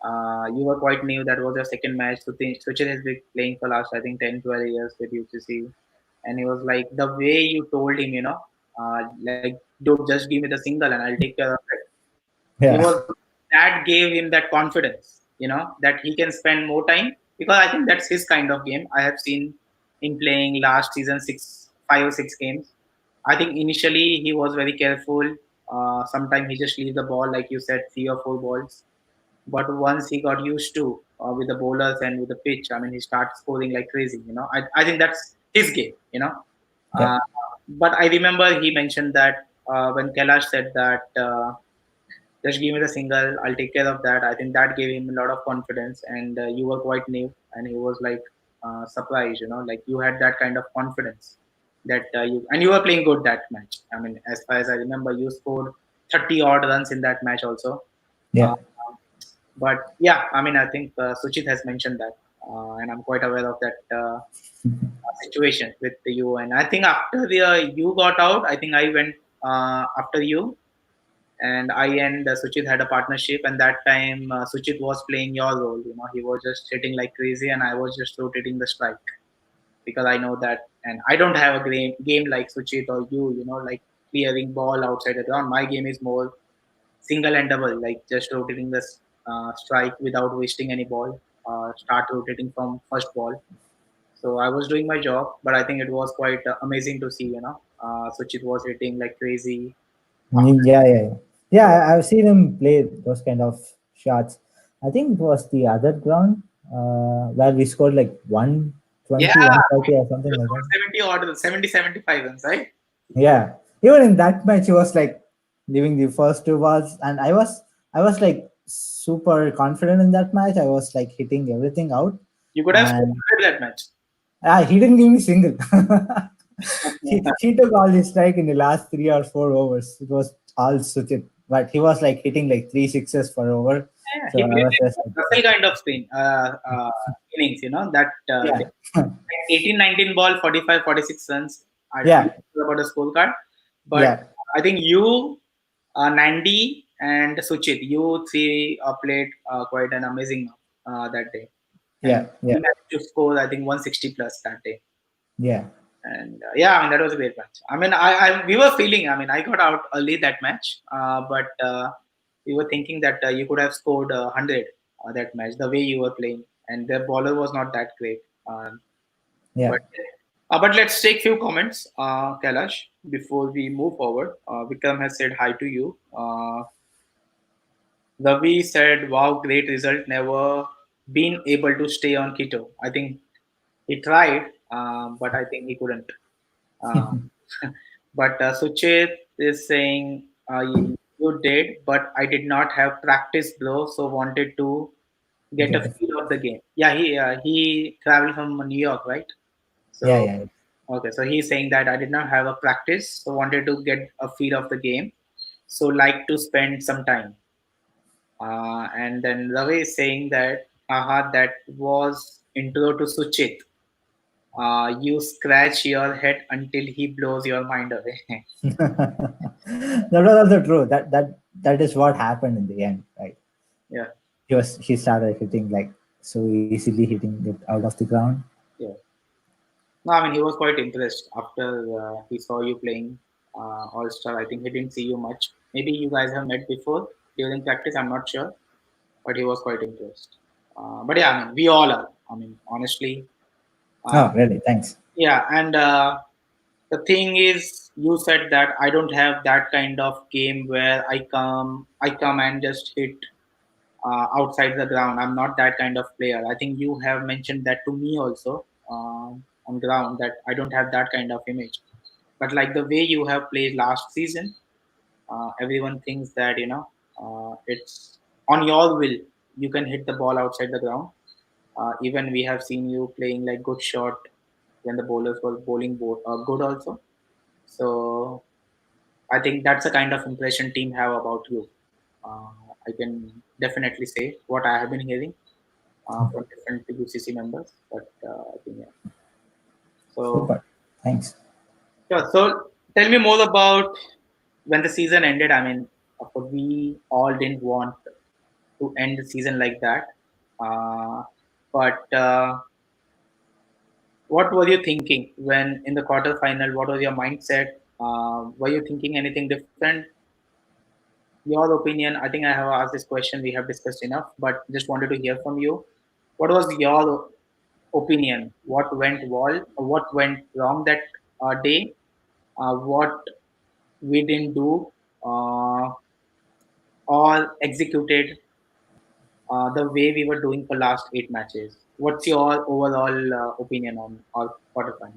You were quite new. That was your second match. Suchit has been playing for last, I think, 10, 12 years with UCC. And he was like, the way you told him, like, dude, just give me the single and I'll take care of it. He Yeah. was that gave him that confidence, that he can spend more time because I think that's his kind of game. I have seen him playing last season 5 or 6 games. I think initially he was very careful. Sometimes he just leave the ball, like you said, 3 or 4 balls. But once he got used to with the bowlers and with the pitch, I mean, he starts scoring like crazy. I think that's his game. Yeah. Uh, but I remember he mentioned that when Kailash said that. Just give me the single, I'll take care of that. I think that gave him a lot of confidence, and you were quite new, and he was like surprised, like you had that kind of confidence that you were playing good that match. I mean, as far as I remember, you scored 30 odd runs in that match also. Uh, Yeah. but yeah, I mean, I think Suchit has mentioned that, and I'm quite aware of that situation with you. And I think after you got out, I think I went after you, and I and Suchit had a partnership. And that time, Suchit was playing your role. He was just hitting like crazy, and I was just rotating the strike because I know that. And I don't have a game like Suchit or you. Like clearing ball outside the ground. My game is more single and double, like just rotating the strike without wasting any ball. Start rotating from first ball. So I was doing my job, but I think it was quite amazing to see. Suchit was hitting like crazy. After Yeah, yeah, yeah. Yeah, I've seen him play those kind of shots. I think it was the other ground where we scored like Yeah, 120, 130 or something like that. 70 or 70, 75 runs, right? Yeah, even in that match, he was like leaving the first two balls, and I was like super confident in that match. I was like hitting everything out, You could have scored and that match. he didn't give me single. He took all his strike in the last 3 or 4 overs. It was all Suchit, but he was like hitting like three sixes per over. Yeah, So he I played was like just like, Russell kind of innings, that yeah, 18, 19 ball, 45, 46 runs. I'm yeah, not sure about the scorecard, but yeah, I think you, Nandi, and Suchit, you three played quite an amazing that day. And yeah, yeah, we managed to score, I think, 160 plus that day. yeah. And yeah, I mean that was a great match. I mean, I we were feeling. I mean, I got out early that match, but we were thinking that you could have scored 100 that match the way you were playing, and the bowler was not that great. Yeah. But let's take few comments, Kailash, before we move forward. Vikram has said hi to you. Ravi said, "Wow, great result. Never been able to stay on keto. I think he tried, but I think he couldn't." Uh, but Suchit is saying, you did, but I did not have practice, bro. So wanted to get a Get it. feel of the game. Yeah, he traveled from New York, right? Yeah, So yeah, okay, so he's saying that I did not have a practice, so wanted to get a feel of the game. So like to spend some time. And then Ravi is saying that, that was intro to Suchit. You scratch your head until he blows your mind away. that was also true. That is what happened in the end, right? Yeah, He started hitting like so easily, hitting it out of the ground. yeah. No, I mean he was quite impressed after he saw you playing All Star. I think he didn't see you much. Maybe you guys have met before during practice. I'm not sure, but he was quite impressed. But yeah, I mean we all are. I mean honestly, uh, Oh, really? Thanks. yeah. And the thing is, you said that I don't have that kind of game where I come and just hit outside the ground. I'm not that kind of player. I think you have mentioned that to me also on ground that I don't have that kind of image. But like the way you have played last season, everyone thinks that it's on your will. You can hit the ball outside the ground. Even we have seen you playing like good shot when the bowlers were bowling good also. So I think that's the kind of impression team have about you. Uh, I can definitely say what I have been hearing from different UCC members. But I think yeah. So Super. Thanks. yeah. So tell me more about when the season ended. I mean, of course, we all didn't want. to end the season like that. Uh, but what were you thinking when in the quarter final? What was your mindset? Were you thinking anything different? Your opinion. I think I have asked this question. We have discussed enough, but just wanted to hear from you. What was your opinion? What went well? What went wrong that day? What we didn't do uh, or executed the way we were doing for last 8 matches. What's your overall opinion on our quarterfinal?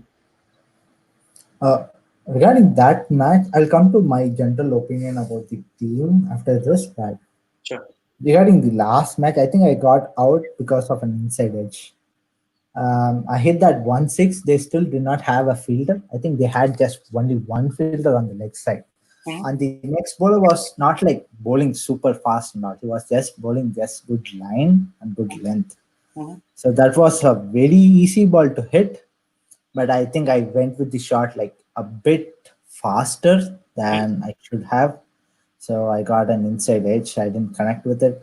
Uh, Regarding that match, I'll come to my general opinion about the team after this. But Sure. regarding the last match, I think I got out because of an inside edge. I hit that 1-6. They still did not have a fielder. I think they had just only one fielder on the leg side. Mhm, And the next bowler was not like bowling super fast, not. He was just bowling just good line and good length. mhm, So that was a very easy ball to hit, but I think I went with the shot like a bit faster mhm. than I should have. So I got an inside edge. I didn't connect with it.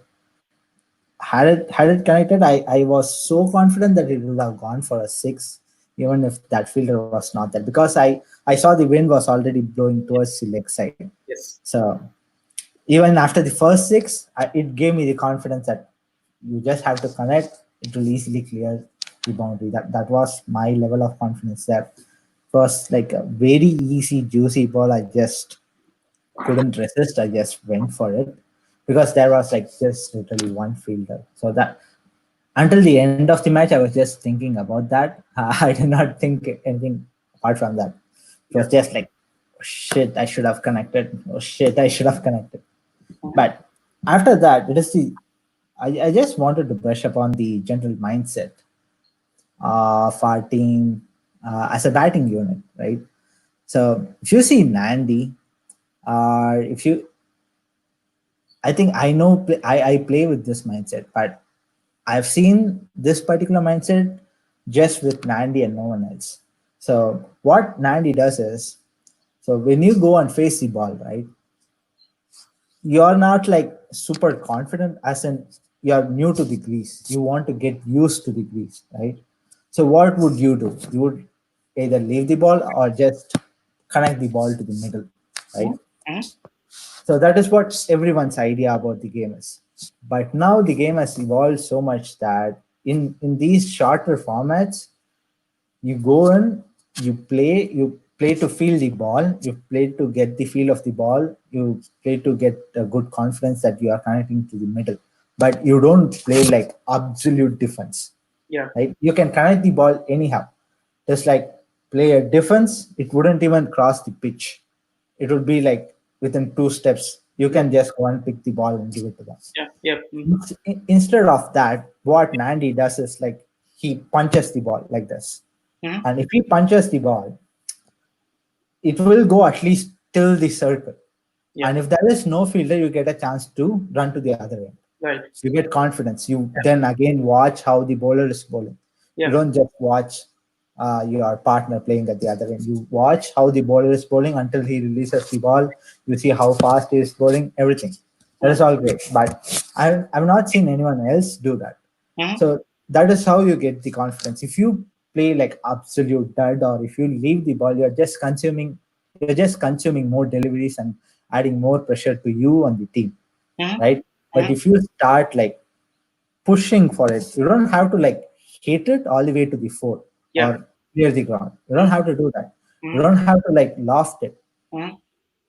Had it connected, I was so confident that it would have gone for a six, even if that fielder was not there. Because I saw the wind was already blowing towards the leg side. Yes. So even after the first six, it gave me the confidence that you just have to connect. It will easily clear the boundary. That was my level of confidence there. It was like a very easy, juicy ball. I just couldn't resist. I just went for it because there was like just literally one fielder. So that until the end of the match, I was just thinking about that. I did not think anything apart from that. It Yeah. was just like, oh, shit, I should have connected. Oh shit, I should have connected. Mhm. But after that, it is the I just wanted to brush upon the general mindset of our team as a batting unit, right? So if you see Nandi, if you, I think I know I play with this mindset, but I've seen this particular mindset just with Nandi and no one else. So what Nandi does is, so when you go and face the ball, right? You're not like super confident, as in you're new to the grease, you want to get used to the grease, right? So what would you do? You would either leave the ball or just connect the ball to the middle, right? Mhm, mhm. So that is what everyone's idea about the game is. But now the game has evolved so much that in these shorter formats, you go in, you play to feel the ball, you play to get the feel of the ball, you play to get a good confidence that you are connecting to the middle, but you don't play like absolute defense, Yeah. right? You can connect the ball anyhow. Just like play a defense, it wouldn't even cross the pitch. It would be like within two steps. You Yeah. can just go and pick the ball and give it to them. Yeah. Yeah. Mhm. Instead of that, what Nandi does is like he punches the ball like this. Mhm. And if he punches the ball, it will go at least till the circle. Yeah. And if there is no fielder, you get a chance to run to the other end. Right. You get confidence. You Yeah. then again watch how the bowler is bowling. You Yeah. don't just watch your partner playing at the other end. You watch how the bowler is bowling until he releases the ball. You see how fast he is bowling, everything. That is Mhm, all great. But I've not seen anyone else do that. mhm. So that is how you get the confidence. If you play like absolute dud, or if you leave the ball, you're just consuming more deliveries and adding more pressure to you and the team, Mhm, right? But mhm. if you start like pushing for it, you don't have to like hit it all the way to the four Yeah. or clear the ground. You don't Mhm, have to do that. You mhm, don't have to like loft it. mhm.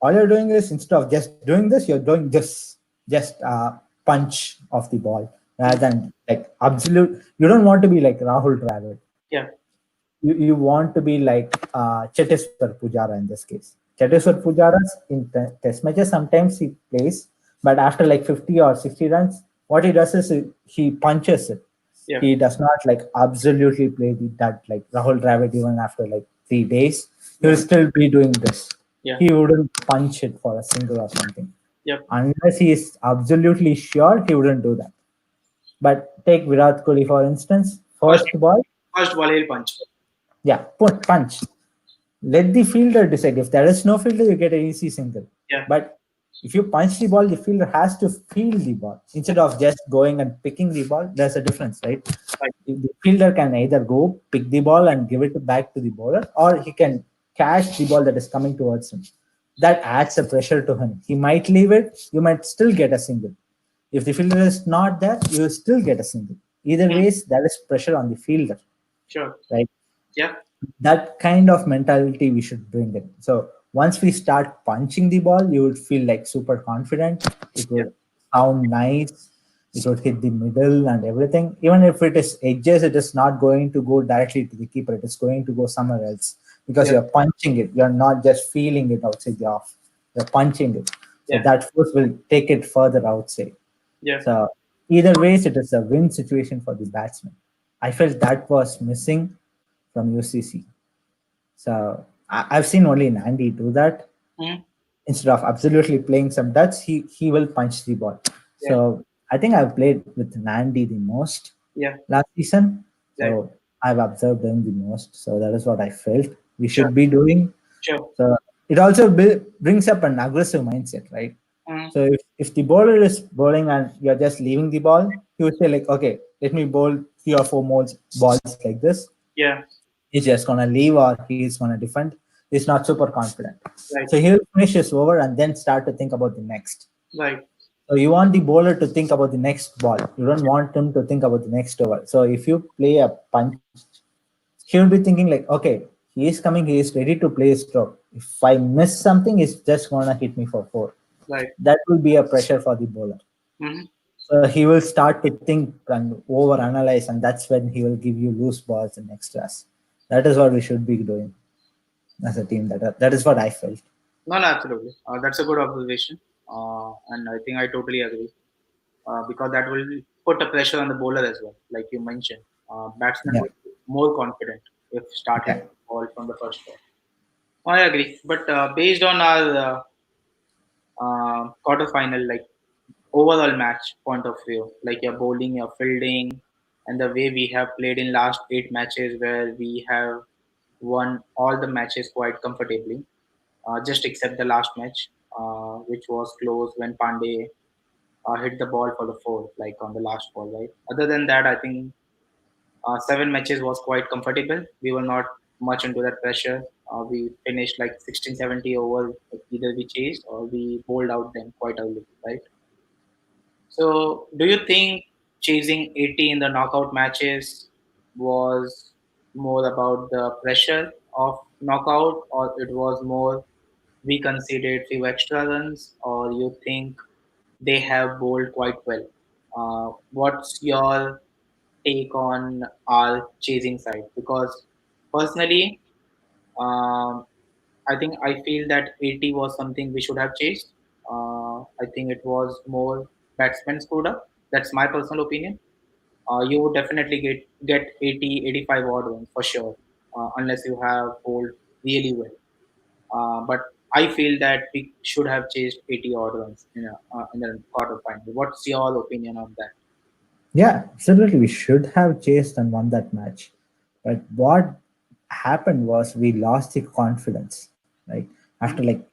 All you're doing is, instead of just doing this, you're doing this, just punch of the ball rather Mhm. than like absolute. You don't want to be like Rahul Dravid. Yeah. You want to be like Cheteshwar Pujara in this case. Cheteshwar Pujara in test matches sometimes he plays, but after like 50 or 60 runs, what he does is he punches it. Yeah. He does not like absolutely play that like Rahul Dravid. Even after like 3 days, he will Yeah. still be doing this. Yeah. He wouldn't punch it for a single or something. Yep. Unless he is absolutely sure, he wouldn't do that. But take Virat Kohli for instance, First, first ball, first volley punch. yeah, punch. Let the fielder decide. If there is no fielder, you get an easy single. Yeah. But If you punch the ball, the fielder has to feel the ball instead of just going and picking the ball. There's a difference, right? Right. The fielder can either go pick the ball and give it back to the bowler, or he can catch the ball that is coming towards him. That adds a pressure to him. He might leave it, you might still get a single. If the fielder is not there, you will still get a single. Either Mm, ways, that is pressure on the fielder, sure. right? Yeah. That kind of mentality we should bring in. So once we start punching the ball, you would feel like super confident. It Yeah. would sound nice. It would hit the middle and everything. Even if it is edges, it is not going to go directly to the keeper. It is going to go somewhere else because Yeah. you're punching it. You're not just feeling it outside the off. You're punching it. So Yeah. that force will take it further outside. Yeah. So either ways, it is a win situation for the batsman. I felt that was missing from UCC. So I've seen only Nandi do that. Mm, Instead of absolutely playing some duds, he will punch the ball. yeah. So I think I've played with Nandi the most Yeah. last season. Right. So I've observed him the most. So that is what I felt we Sure. should be doing. Sure. So it also brings up an aggressive mindset, right? Mm, So if the bowler is bowling and you're just leaving the ball, he would say like, okay, let me bowl 3 or 4 more balls like this. yeah. He's just gonna leave or he's gonna defend. He's not super confident. Right. So he'll finish his over and then start to think about the next. Right. So you want the bowler to think about the next ball. You don't want him to think about the next over. So if you play a punch, he'll be thinking like, okay, he is coming, he is ready to play a stroke. If I miss something, he's just gonna hit me for four. Right. That will be a pressure for the bowler. Mm-hmm. So he will start to think and over analyze, and that's when he will give you loose balls and extras. That is what we should be doing as a team. That is what I felt. No, no, absolutely. That's a good observation. And I think I totally agree. Because that will put a pressure on the bowler as well, like you mentioned. Batsmen Yeah, will be more confident if starting yeah, ball from the first ball. I agree. But based on our quarterfinal, like overall match point of view, like your bowling, your fielding, and the way we have played in last 8 matches, where we have won all the matches quite comfortably, just except the last match, which was close when Pandey hit the ball for the fourth, like on the last ball, right? Other than that, I think 7 matches was quite comfortable. We were not much into that pressure. We finished like 16, 70 over. Like either we chased or we bowled out them quite early, right? So, do you think chasing 80 in the knockout matches was more about the pressure of knockout, or it was more we conceded few extra runs, or you think they have bowled quite well? What's your take on our chasing side? Because personally, um, I think I feel that 80 was something we should have chased. I think it was more batsmen screwed up. That's my personal opinion. You would definitely get 80, 85 odd runs for sure, unless you have bowled really well. But I feel that we should have chased 80 odd runs in a quarter final. What's your opinion on that? yeah. Absolutely, we should have chased and won that match. But what happened was we lost the confidence. Right after Hmm? like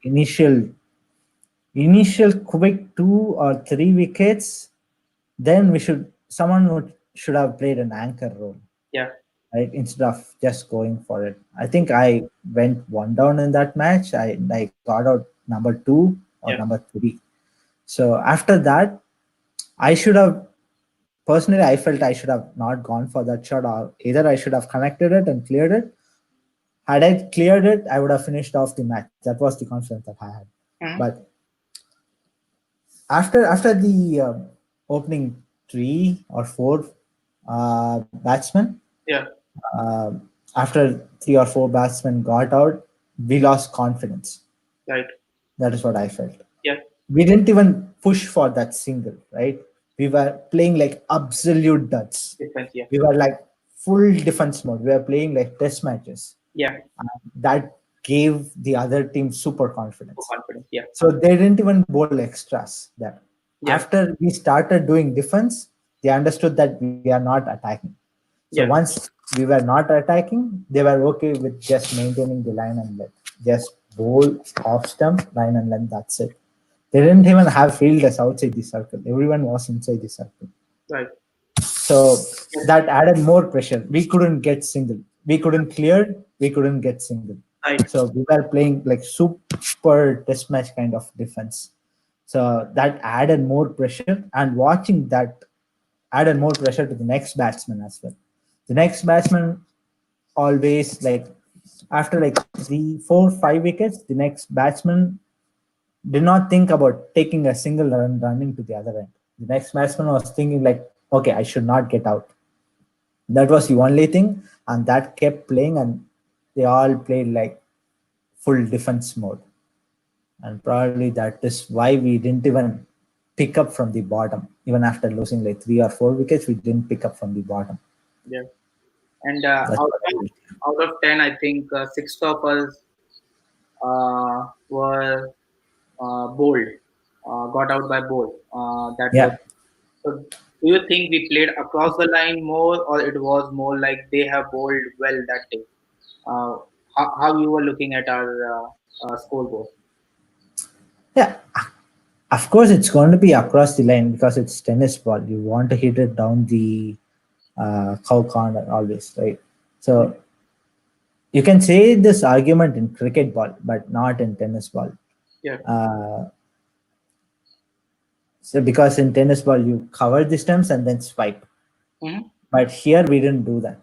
initial quick 2 or 3 wickets, then we should someone should have played an anchor role, Yeah, right? Instead of just going for it. I think I went one down in that match. I got out number two or yeah, number three. So after that, I should have personally I felt I should have not gone for that shot, or either I should have connected it and cleared it. Had I cleared it, I would have finished off the match. That was the confidence that I had. hmm, But after the opening 3 or 4 batsmen, yeah, uh, after 3 or 4 batsmen got out, we lost confidence. right, That is what I felt. yeah, We didn't even push for that single, right? We were playing like absolute duds. different, yeah, We were like full defense mode. We were playing like test matches. yeah, That gave the other team super for confidence. confidence, yeah, So they didn't even bowl extras there. yeah, After we started doing defense, they understood that we are not attacking. So yeah, once we were not attacking, they were okay with just maintaining the line and length. Just bowl off stump, line and length, that's it. They didn't even have fielders outside the circle. Everyone was inside the circle. Right. So Yes. that added more pressure. We couldn't get single. We couldn't clear. We couldn't get single. Right. So we were playing like super test match kind of defense. So that added more pressure, and watching that added more pressure to the next batsman as well. The next batsman always like after like 3, 4, 5 wickets, the next batsman did not think about taking a single run running to the other end. The next batsman was thinking like, okay, I should not get out. That was the only thing, and that kept playing, and they all played like full defense mode. And probably that is why we didn't even pick up from the bottom. Even after losing like 3 or 4 wickets, we didn't pick up from the bottom. Yeah. And That's what I feel. out of 10, I think six of us were bold, got out by bold. That was Yeah. so. Do you think we played across the line more, or it was more like they have bowled well that day? Uh, how you were looking at our scoreboard? Yeah. Of course, it's going to be across the line because it's tennis ball. You want to hit it down the cow corner always, right? Mhm. So you can say this argument in cricket ball, but not in tennis ball. Yeah. Uh, so because in tennis ball you cover the stumps and then swipe, Hmm. but here we didn't do that.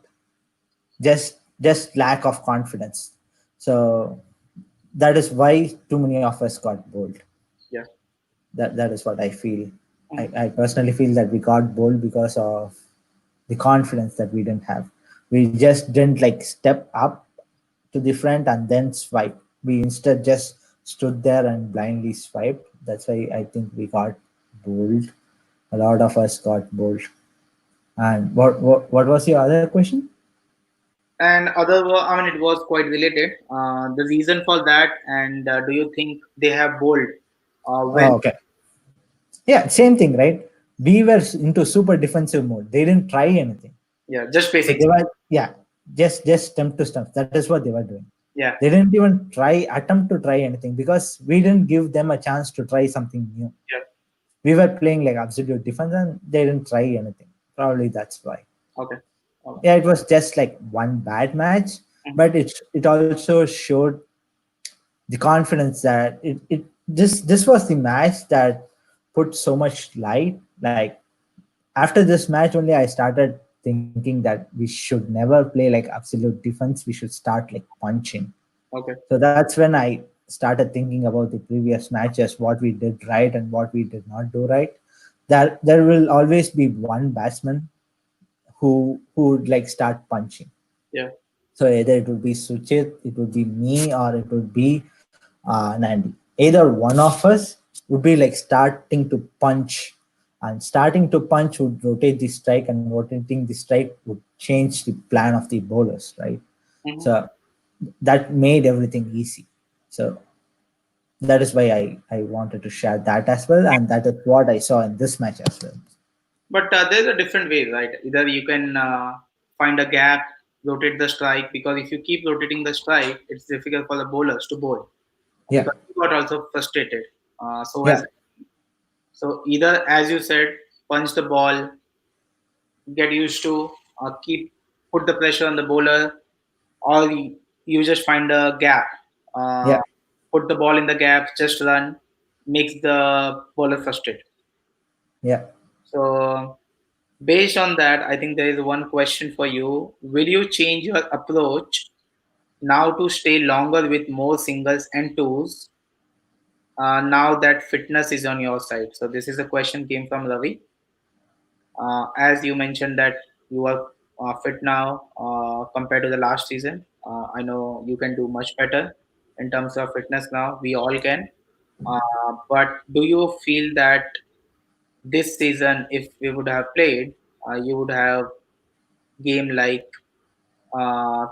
Just lack of confidence. So that is why too many of us got bold. Yeah. That is what I feel. Mhm. I personally feel that we got bold because of the confidence that we didn't have. We just didn't like step up to the front and then swipe. We instead just stood there and blindly swiped. That's why I think we got bold. A lot of us got bold. And what was your other question? And I mean, it was quite related. The reason for that, and do you think they have bowled well? Oh, okay. Yeah, same thing, right? We were into super defensive mode. They didn't try anything. Yeah, just So basics. they were, yeah, just stump to stump. That is what they were doing. Yeah. They didn't even attempt to try anything because we didn't give them a chance to try something new. Yeah. We were playing like absolute defense and they didn't try anything. Probably that's why. Okay. Okay. Yeah, it was just like one bad match, Mhm. but it also showed the confidence that this was the match that put so much light. Like after this match only I started thinking that we should never play like absolute defense. We should start like punching. Okay. So that's when I started thinking about the previous matches, what we did right and what we did not do right. That there will always be one batsman who would like start punching. Yeah. So either it would be Suchit, it would be me, or it would be Nandi. Either one of us would be like starting to punch, and starting to punch would rotate the strike, and rotating the strike would change the plan of the bowlers, right? Hmm. So that made everything easy. So that is why I wanted to share that as well, and that is what I saw in this match as well. But there's a different way, right? Either you can find a gap, rotate the strike, because if you keep rotating the strike, it's difficult for the bowlers to bowl Yeah, because you got also frustrated. yeah, So either, as you said, punch the ball, get used to, keep put the pressure on the bowler, or you just find a gap, uh, yeah, put the ball in the gap, just run, makes the bowler frustrated. yeah. So based on that, I think there is one question for you. Will you change your approach now to stay longer with more singles and twos now that fitness is on your side? So this is a question came from Ravi. As you mentioned that you are fit now compared to the last season. I know you can do much better in terms of fitness now. We all can. But do you feel that this season, if we would have played, you would have game like uh,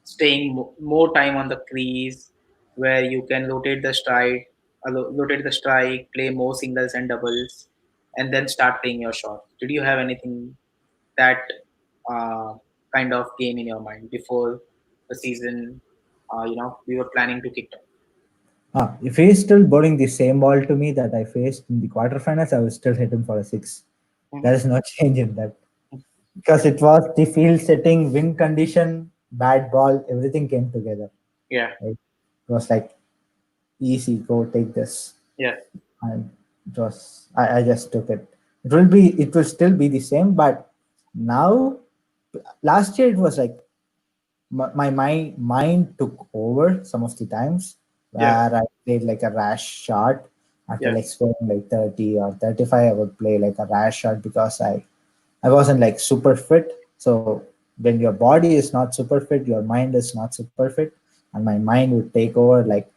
staying more time on the crease, where you can rotate the strike, play more singles and doubles, and then start playing your shot. Did you have anything that uh, kind of game in your mind before the season? We were planning to kick off. If he's still bowling the same ball to me that I faced in the quarterfinals, I will still hit him for a six. There Mhm. is no change in that because it was the field setting, wind condition, bad ball, everything came together. Yeah, Right? It was like easy, go take this, yeah, and I just took it. It will still be the same, but now last year it was like my mind took over some of the times yeah, where I played like a rash shot after yeah, like scoring like 30 or 35. I would play like a rash shot because I wasn't like super fit. So when your body is not super fit, your mind is not super fit, and my mind would take over. Like,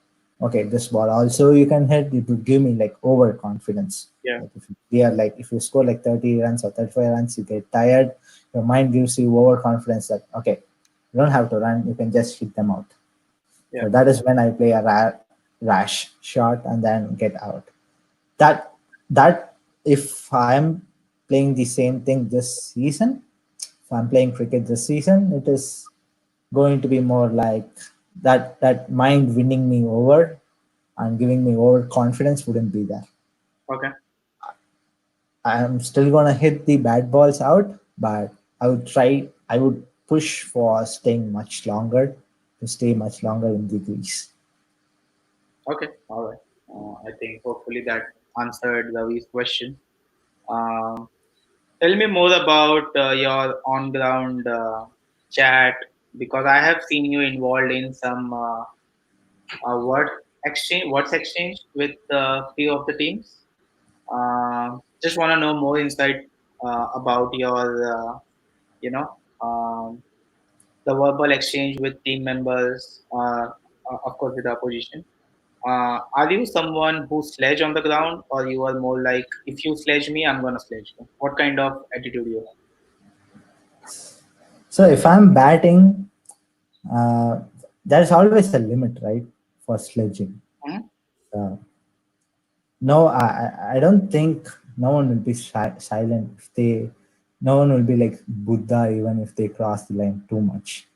okay, this ball also you can hit. It would give me like overconfidence. yeah, Like if you score like 30 runs or 35 runs, you get tired. Your mind gives you overconfidence that okay, you don't have to run. You can just hit them out. yeah. So that is when I play a rash shot and then get out. That if I'm playing the same thing this season, if I'm playing cricket this season, it is going to be more like that mind winning me over and giving me over confidence wouldn't be there. Okay, I'm still gonna hit the bad balls out, but I would push for staying much longer to stay much longer in the crease. okay, all right. I think hopefully that answered Ravi's question. Um, Tell me more about your on-ground chat because I have seen you involved in some words exchange with few of the teams. Just want to know more insight about your, you know, um, the verbal exchange with team members, of course, with the opposition. Are you someone who sledge on the ground, or you are more like, if you sledge me, I'm gonna sledge you? What kind of attitude you So if I'm batting, there's always a limit, right, for sledging. have? Uh, no, I don't think no one will be silent if they, no one will be like Buddha even if they cross the line too much.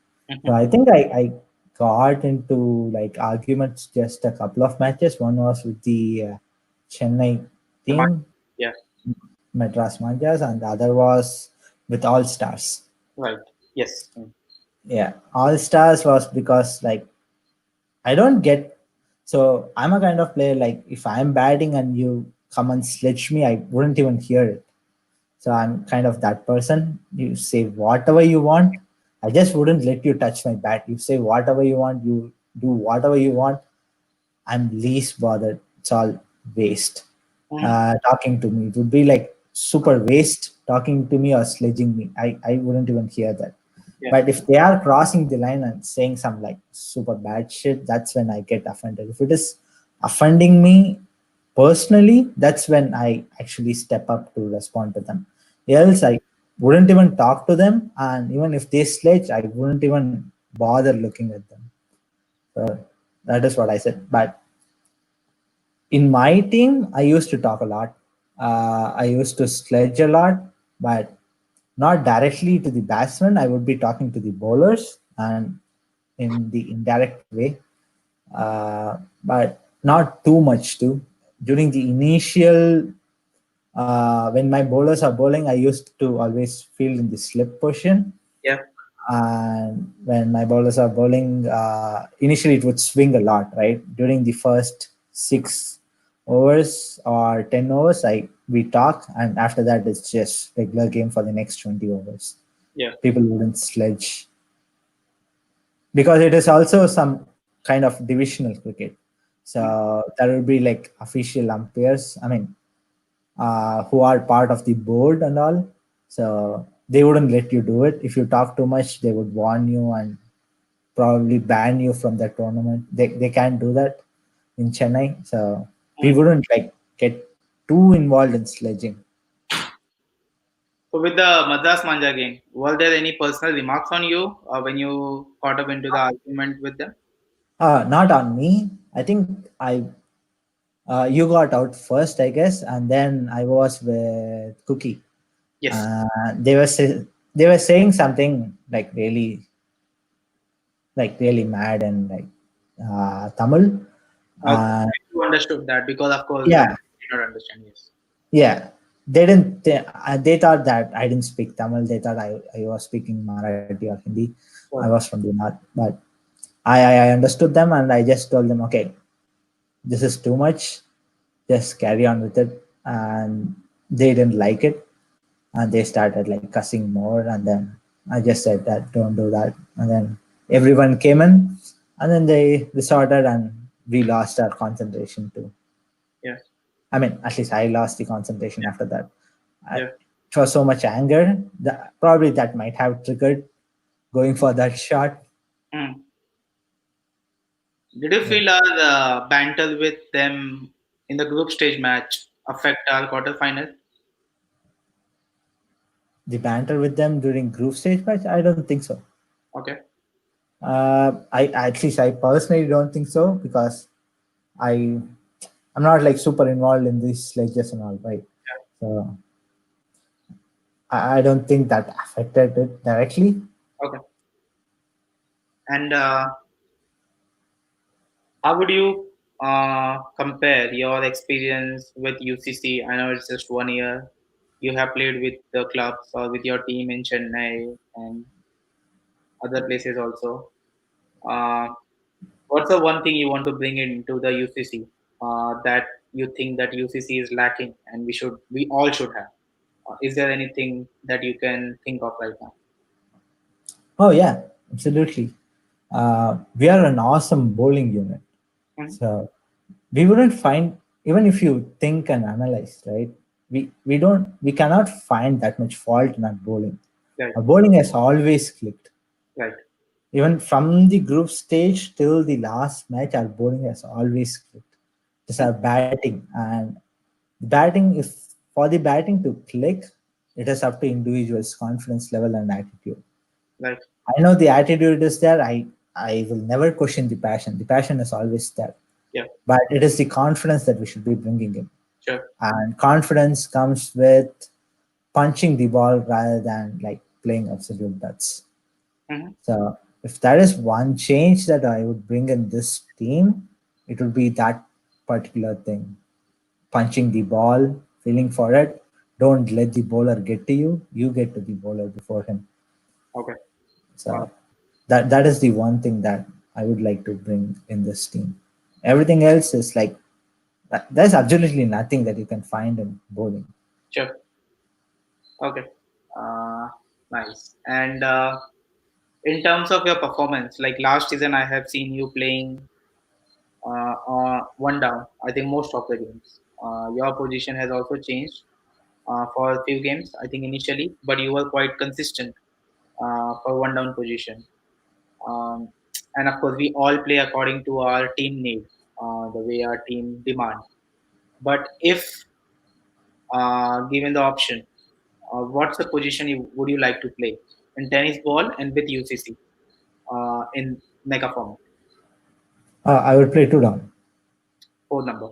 So I think I got into like arguments just a couple of matches. One was with the Chennai The mar- team, yeah, Madras Manjas, and the other was with All Stars. right. Yes. Mm. Yeah, All Stars was because like I don't get. So I'm a kind of player like if I'm batting and you come and sledge me, I wouldn't even hear it. So I'm kind of that person. You say whatever you want. I just wouldn't let you touch my bat. You say whatever you want. You do whatever you want. I'm least bothered. It's all waste. Mhm. Talking to me, it would be like super waste talking to me or sledging me. I wouldn't even hear that. Yeah. But if they are crossing the line and saying some like super bad shit, that's when I get offended. If it is offending me personally, that's when I actually step up to respond to them. Else, I wouldn't even talk to them, and even if they sledge, I wouldn't even bother looking at them. So that is what I said. But in my team, I used to talk a lot. I used to sledge a lot, but not directly to the batsman. I would be talking to the bowlers and in the indirect way, but not too much too. During the initial, when my bowlers are bowling, I used to always field in the slip position, Yeah. and when my bowlers are bowling, initially it would swing a lot, right? During the first 6 overs or 10 overs, we talk, and after that it's just regular game for the next 20 overs. Yeah. People wouldn't sledge because it is also some kind of divisional cricket. Mm. So there will be like official umpires. I mean, who are part of the board and all. So they wouldn't let you do it. If you talk too much, they would warn you and probably ban you from the tournament. They can't do that in Chennai. So we Mm. wouldn't like get too involved in sledging. So with the Madras Manja game, were there any personal remarks on you when you caught up into the argument with them? Not on me. I think I you got out first, I guess, and then I was with Cookie. Yes. They were saying something like really mad and like Tamil. Okay, you understood that because of course I Yeah, did not understand. Yes. yeah. They didn't. They thought that I didn't speak Tamil. They thought I was speaking Marathi or Hindi. I was Sure. from the north, but I understood them and I just told them, okay, this is too much. Just carry on with it. And they didn't like it, and they started like cussing more. And then I just said that don't do that. And then everyone came in, and then they resorted, and we lost our concentration too. Yeah. I mean, at least I lost the concentration after that. Yeah. It was so much anger that probably that might have triggered going for that shot. Hmm. Did you Yeah. feel our banter with them in the group stage match affect our quarterfinal? The banter with them during group stage match, I don't think so. Okay. I at least I personally don't think so because I I'm not like super involved in these sledges and all, right? So I don't think that affected it directly. Okay. And how would you compare your experience with UCC? I know it's just 1 year. You have played with the clubs or with your team in Chennai and other places also. Uh, what's the one thing you want to bring into the UCC that you think that UCC is lacking and we all should have? Is there anything that you can think of right now? Oh yeah, absolutely. We are an awesome bowling unit. Mhm. So we wouldn't find, even if you think and analyze, right? We cannot find that much fault in our bowling. Right, Our bowling has always clicked. right. Even from the group stage till the last match, our bowling has always clicked. Just Mhm. our batting, and batting, if for the batting to click, it is up to individuals' confidence level and attitude. Right. I know the attitude is there. I will never question the passion. The passion is always there, Yeah, but it is the confidence that we should be bringing in. sure. And confidence comes with punching the ball rather than like playing absolute duds. Hmm. So if that is one change that I would bring in this team, it would be that particular thing. Punching the ball, feeling for it. Don't let the bowler get to you. You get to the bowler before him. Okay. Wow. So that is the one thing that I would like to bring in this team. Everything else is like there's absolutely nothing that you can find in bowling. Sure. Okay. Uh, nice. And in terms of your performance, like last season, I have seen you playing one down. I think most of the games. Your position has also changed for a few games. I think initially, but you were quite consistent for one down position. Um, and of course, we all play according to our team need, the way our team demand. But if given the option, what's the position would you like to play in tennis ball and with UCC in mega format? I would play two down. Four number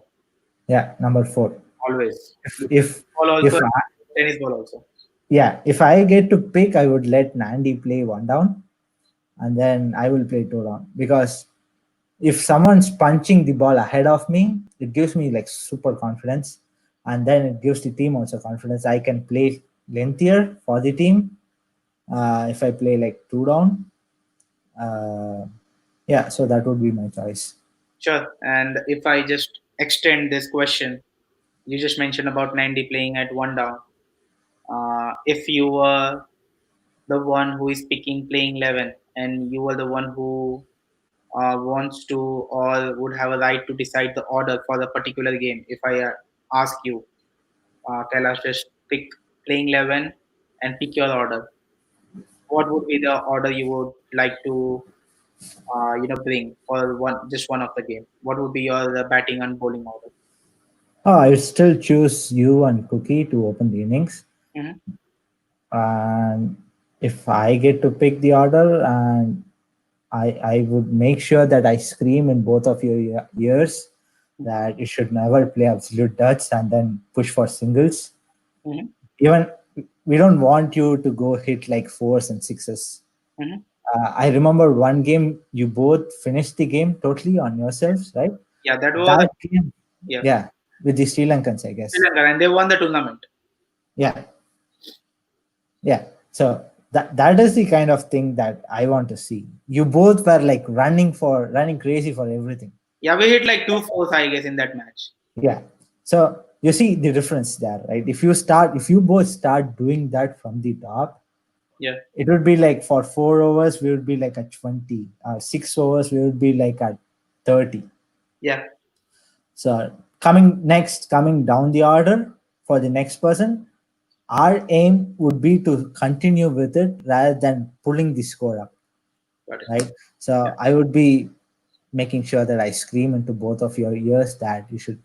Yeah, number four. always. If if Ball also, if I, tennis ball also. yeah, if I get to pick, I would let Nandy play one down, and then I will play two down because if someone's punching the ball ahead of me, it gives me like super confidence, and then it gives the team also confidence. I can play lengthier for the team if I play like two down. Uh, yeah, so that would be my choice. Sure. And if I just extend this question, you just mentioned about 90 playing at one down. If you were the one who is picking playing 11 and you were the one who wants to or would have a right to decide the order for the particular game, if I ask you, Kailash, just pick playing 11 and pick your order, what would be the order you would like to bring for one of the game? What would be your batting and bowling order? Oh, I would still choose you and Cookie to open the innings. Hmm. And if I get to pick the order, and I would make sure that I scream in both of your ears that you should never play absolute duds and then push for singles. Hmm. Even we don't want you to go hit like fours and sixes. Hmm. I remember one game you both finished the game totally on yourselves, right? Yeah, that was That game, yeah, yeah, with the Sri Lankans, I Sri guess. Lanka, and they won the tournament. Yeah, yeah. So that is the kind of thing that I want to see. You both were like running crazy for everything. Yeah, we hit like 2 4s, I guess, in that match. Yeah. So you see the difference there, right? If you both start doing that from the top, Yeah, it would be like for 4 overs we would be like at 20. 6 overs we would be like at 30. yeah, So coming down the order for the next person, our aim would be to continue with it rather than pulling the score up, got it. right? Yeah, So I would be making sure that I scream into both of your ears that you should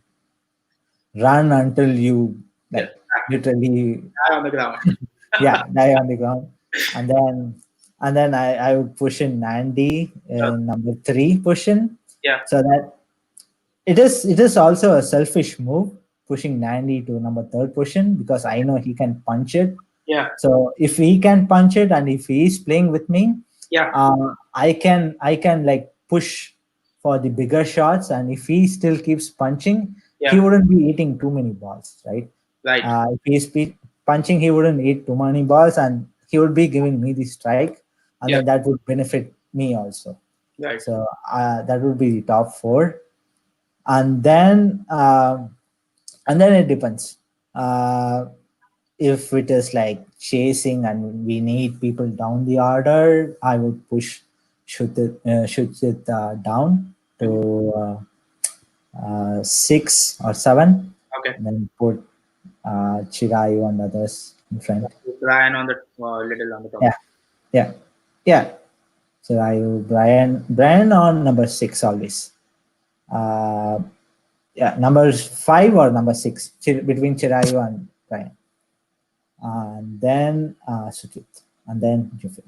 run until you yeah, like literally, on the ground. yeah, die on the ground. And then I would push in Nandi Sure. in number three position, Yeah, so that it is also a selfish move pushing Nandi to number third position because I know he can punch it. yeah, So if he can punch it and if he is playing with me, yeah, I can like push for the bigger shots, and if he still keeps punching, he yeah. wouldn't be eating too many balls, right? Right, If he's punching, he wouldn't eat too many balls, and he would be giving me the strike, and yeah, then that would benefit me also. right. So that would be the top four, and then it depends. Uh, if it is like chasing and we need people down the order, I would push shoot it down Mhm. to 6 or 7, Okay. and then put Chirayu and others in front. Brian on the little on the top. Yeah, yeah, yeah. Chirayu, Brian on number 6 always. Uh, yeah, number 5 or number 6 between Chirayu and Brian, and then Sujit, and then Jufin.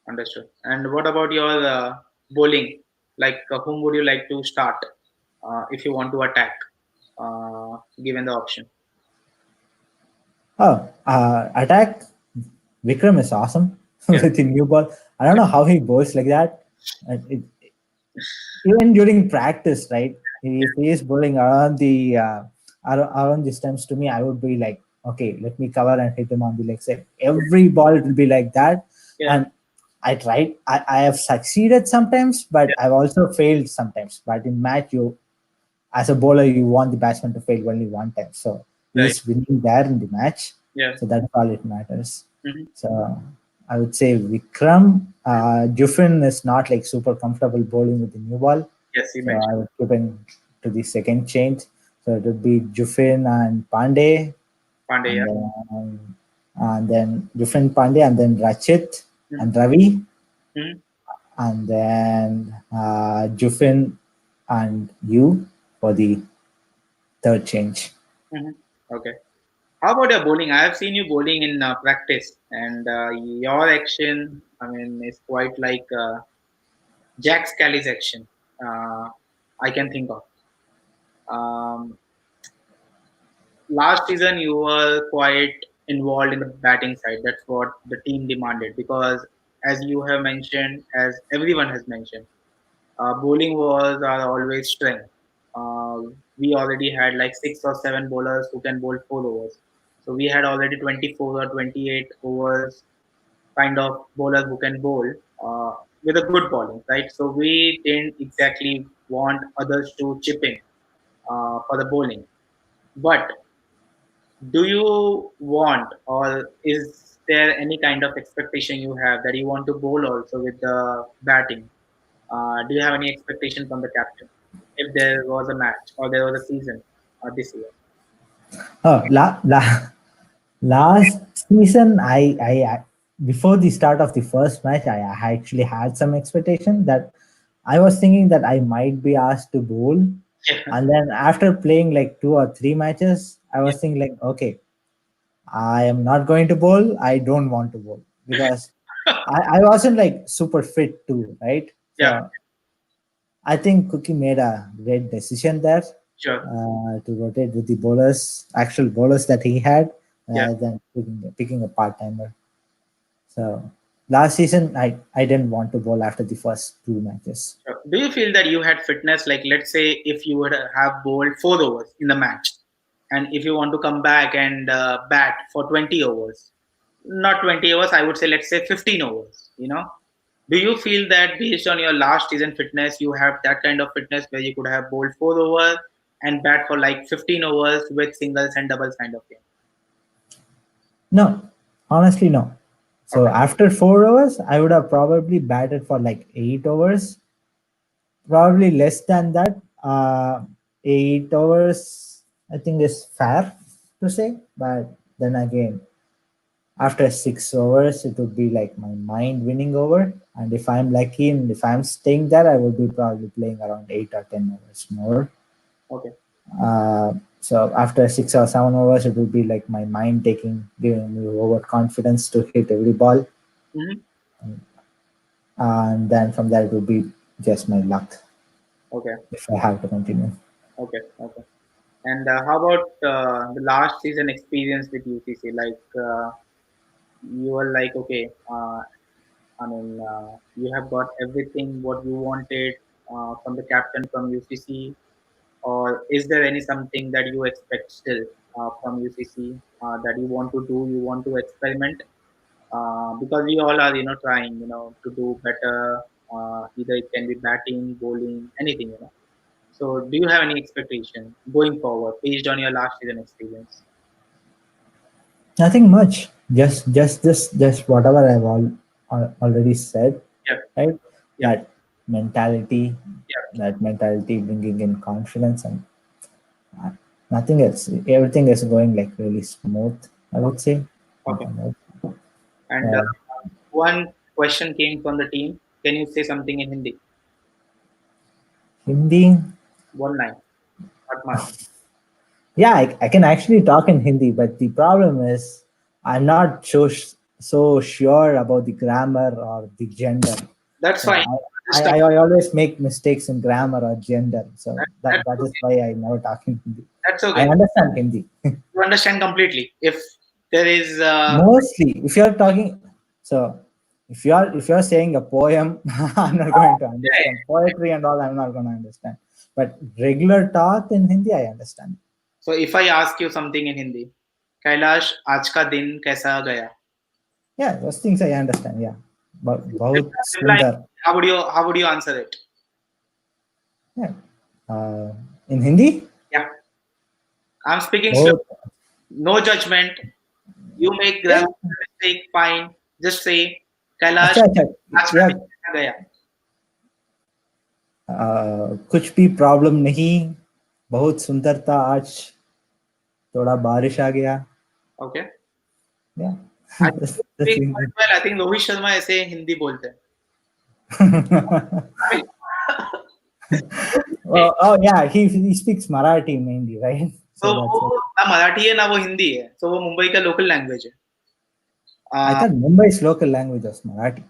Understood. And what about your bowling? Like, whom would you like to start if you want to attack, given the option? Oh, attack. Vikram is awesome Yeah, with the new ball. I don't know how he bowls like that. Even during practice, right? If he is bowling around around the stems to me, I would be like, okay, let me cover and hit him on the leg side. Every ball will be like that, yeah, and I tried. I have succeeded sometimes, but yeah. I've also failed sometimes. But in match, as a bowler, you want the batsman to fail only one time. So Right. he's winning there in the match. Yeah. So that's all it matters. Hmm. So I would say Vikram. Jufin is not like super comfortable bowling with the new ball. Yes, you So mentioned I would put him to the second change. So it would be Jufin and Pandey, Pandey. and Yeah. then Jufin Pandey, and then Rachit Hmm. and Ravi, Hmm. and then Jufin and you for the third change. Hmm. Okay. How about your bowling? I have seen you bowling in practice, and your action, I mean, is quite like Jack Scally's action. Uh, I can think of. Um, Last season, you were quite involved in the batting side. That's what the team demanded because, as you have mentioned, as everyone has mentioned, bowling was our always strength. Uh, we already had like 6 or 7 bowlers who can bowl 4 overs. So we had already 24 or 28 overs kind of bowlers who can bowl with a good bowling, right? So we didn't exactly want others to chip in for the bowling. But do you want, or is there any kind of expectation you have that you want to bowl also with the batting? Do you have any expectation from the captain if there was a match or there was a season this year? Oh, last season, before the start of the first match, I actually had some expectation that I was thinking that I might be asked to bowl, Yeah, and then after playing like 2 or 3 matches, I yeah, was thinking like, okay, I am not going to bowl. I don't want to bowl because I wasn't like super fit too, right? yeah, So I think Cookie made a great decision there sure, to rotate with the bowlers, actual bowlers that he had, yeah, rather than picking a part timer. So Last season, I didn't want to bowl after the first two matches. Do you feel that you had fitness? Like, let's say if you would have bowled 4 overs in the match, and if you want to come back and bat for 20 overs, not 20 overs, I would say, let's say 15 overs, do you feel that based on your last season fitness, you have that kind of fitness where you could have bowled 4 overs and bat for like 15 overs with singles and doubles kind of game? No, honestly, no. So Okay. after 4 hours, I would have probably batted for like 8 hours, probably less than that. 8 hours, I think, is fair to say. But then again, after 6 hours, it would be like my mind winning over. And if I'm lucky and if I'm staying there, I would be probably playing around 8 or 10 hours more. Okay. So after 6 or 7 hours, it would be like my mind giving me overconfidence to hit every ball, Hmm. and then from there it would be just my luck Okay. if I have to continue. Okay. Okay. And how about the last season experience with UCC? Like, you were like, okay, I mean, you have got everything what you wanted from the captain from UCC, or is there any something that you expect still from UCC that you want to do, you want to experiment? Because we all are, trying, to do better. Either it can be batting, bowling, anything. So, do you have any expectation going forward based on your last season experience? Nothing much. Just whatever already said, Yep, right? yep, That mentality, yep. bringing in confidence, and uh, nothing else. Everything is going like really smooth, I would say. Okay. Nothing else. And Yeah. one question came from the team. Can you say something in Hindi? Hindi. One line, not much. Yeah, I can actually talk in Hindi, but the problem is I'm not so sure about the grammar or the gender. That's So fine. Understand. I always make mistakes in grammar or gender. So That's that is okay. why I never talk in Hindi. That's I okay. understand Hindi. You understand completely. If there is, Mostly, if you're talking, so if you're saying a poem, I'm not going to yeah. understand poetry and all. I'm not going to understand. But regular talk in Hindi, I understand. So if I ask you something in Hindi, Kailash, आज का दिन कैसा गया? Yeah, those things I understand. Yeah, but बहुत Reply. सुंदर. How would you answer it? Yeah, uh, in Hindi, Yeah, I'm speaking slow. बहुत. No judgment. You make Yeah, grammar mistake, fine. Just say, Kailash, अच्छा अच्छा. आज का Yeah, दिन कैसा गया? कुछ भी प्रॉब्लम नहीं. बहुत सुंदर था आज. थोड़ा बारिश आ गया. Okay. Yeah, I think that's, you that's speak Hindi. quite well. I think Rohit Sharma ऐसे हिंदी बोलते हैं. I mean, Oh yeah, he speaks Marathi mainly, right? तो So that's it. वो ना मराठी है ना वो हिंदी है, तो वो मुंबई का लोकल लैंग्वेज है. I thought Mumbai's local language was Marathi.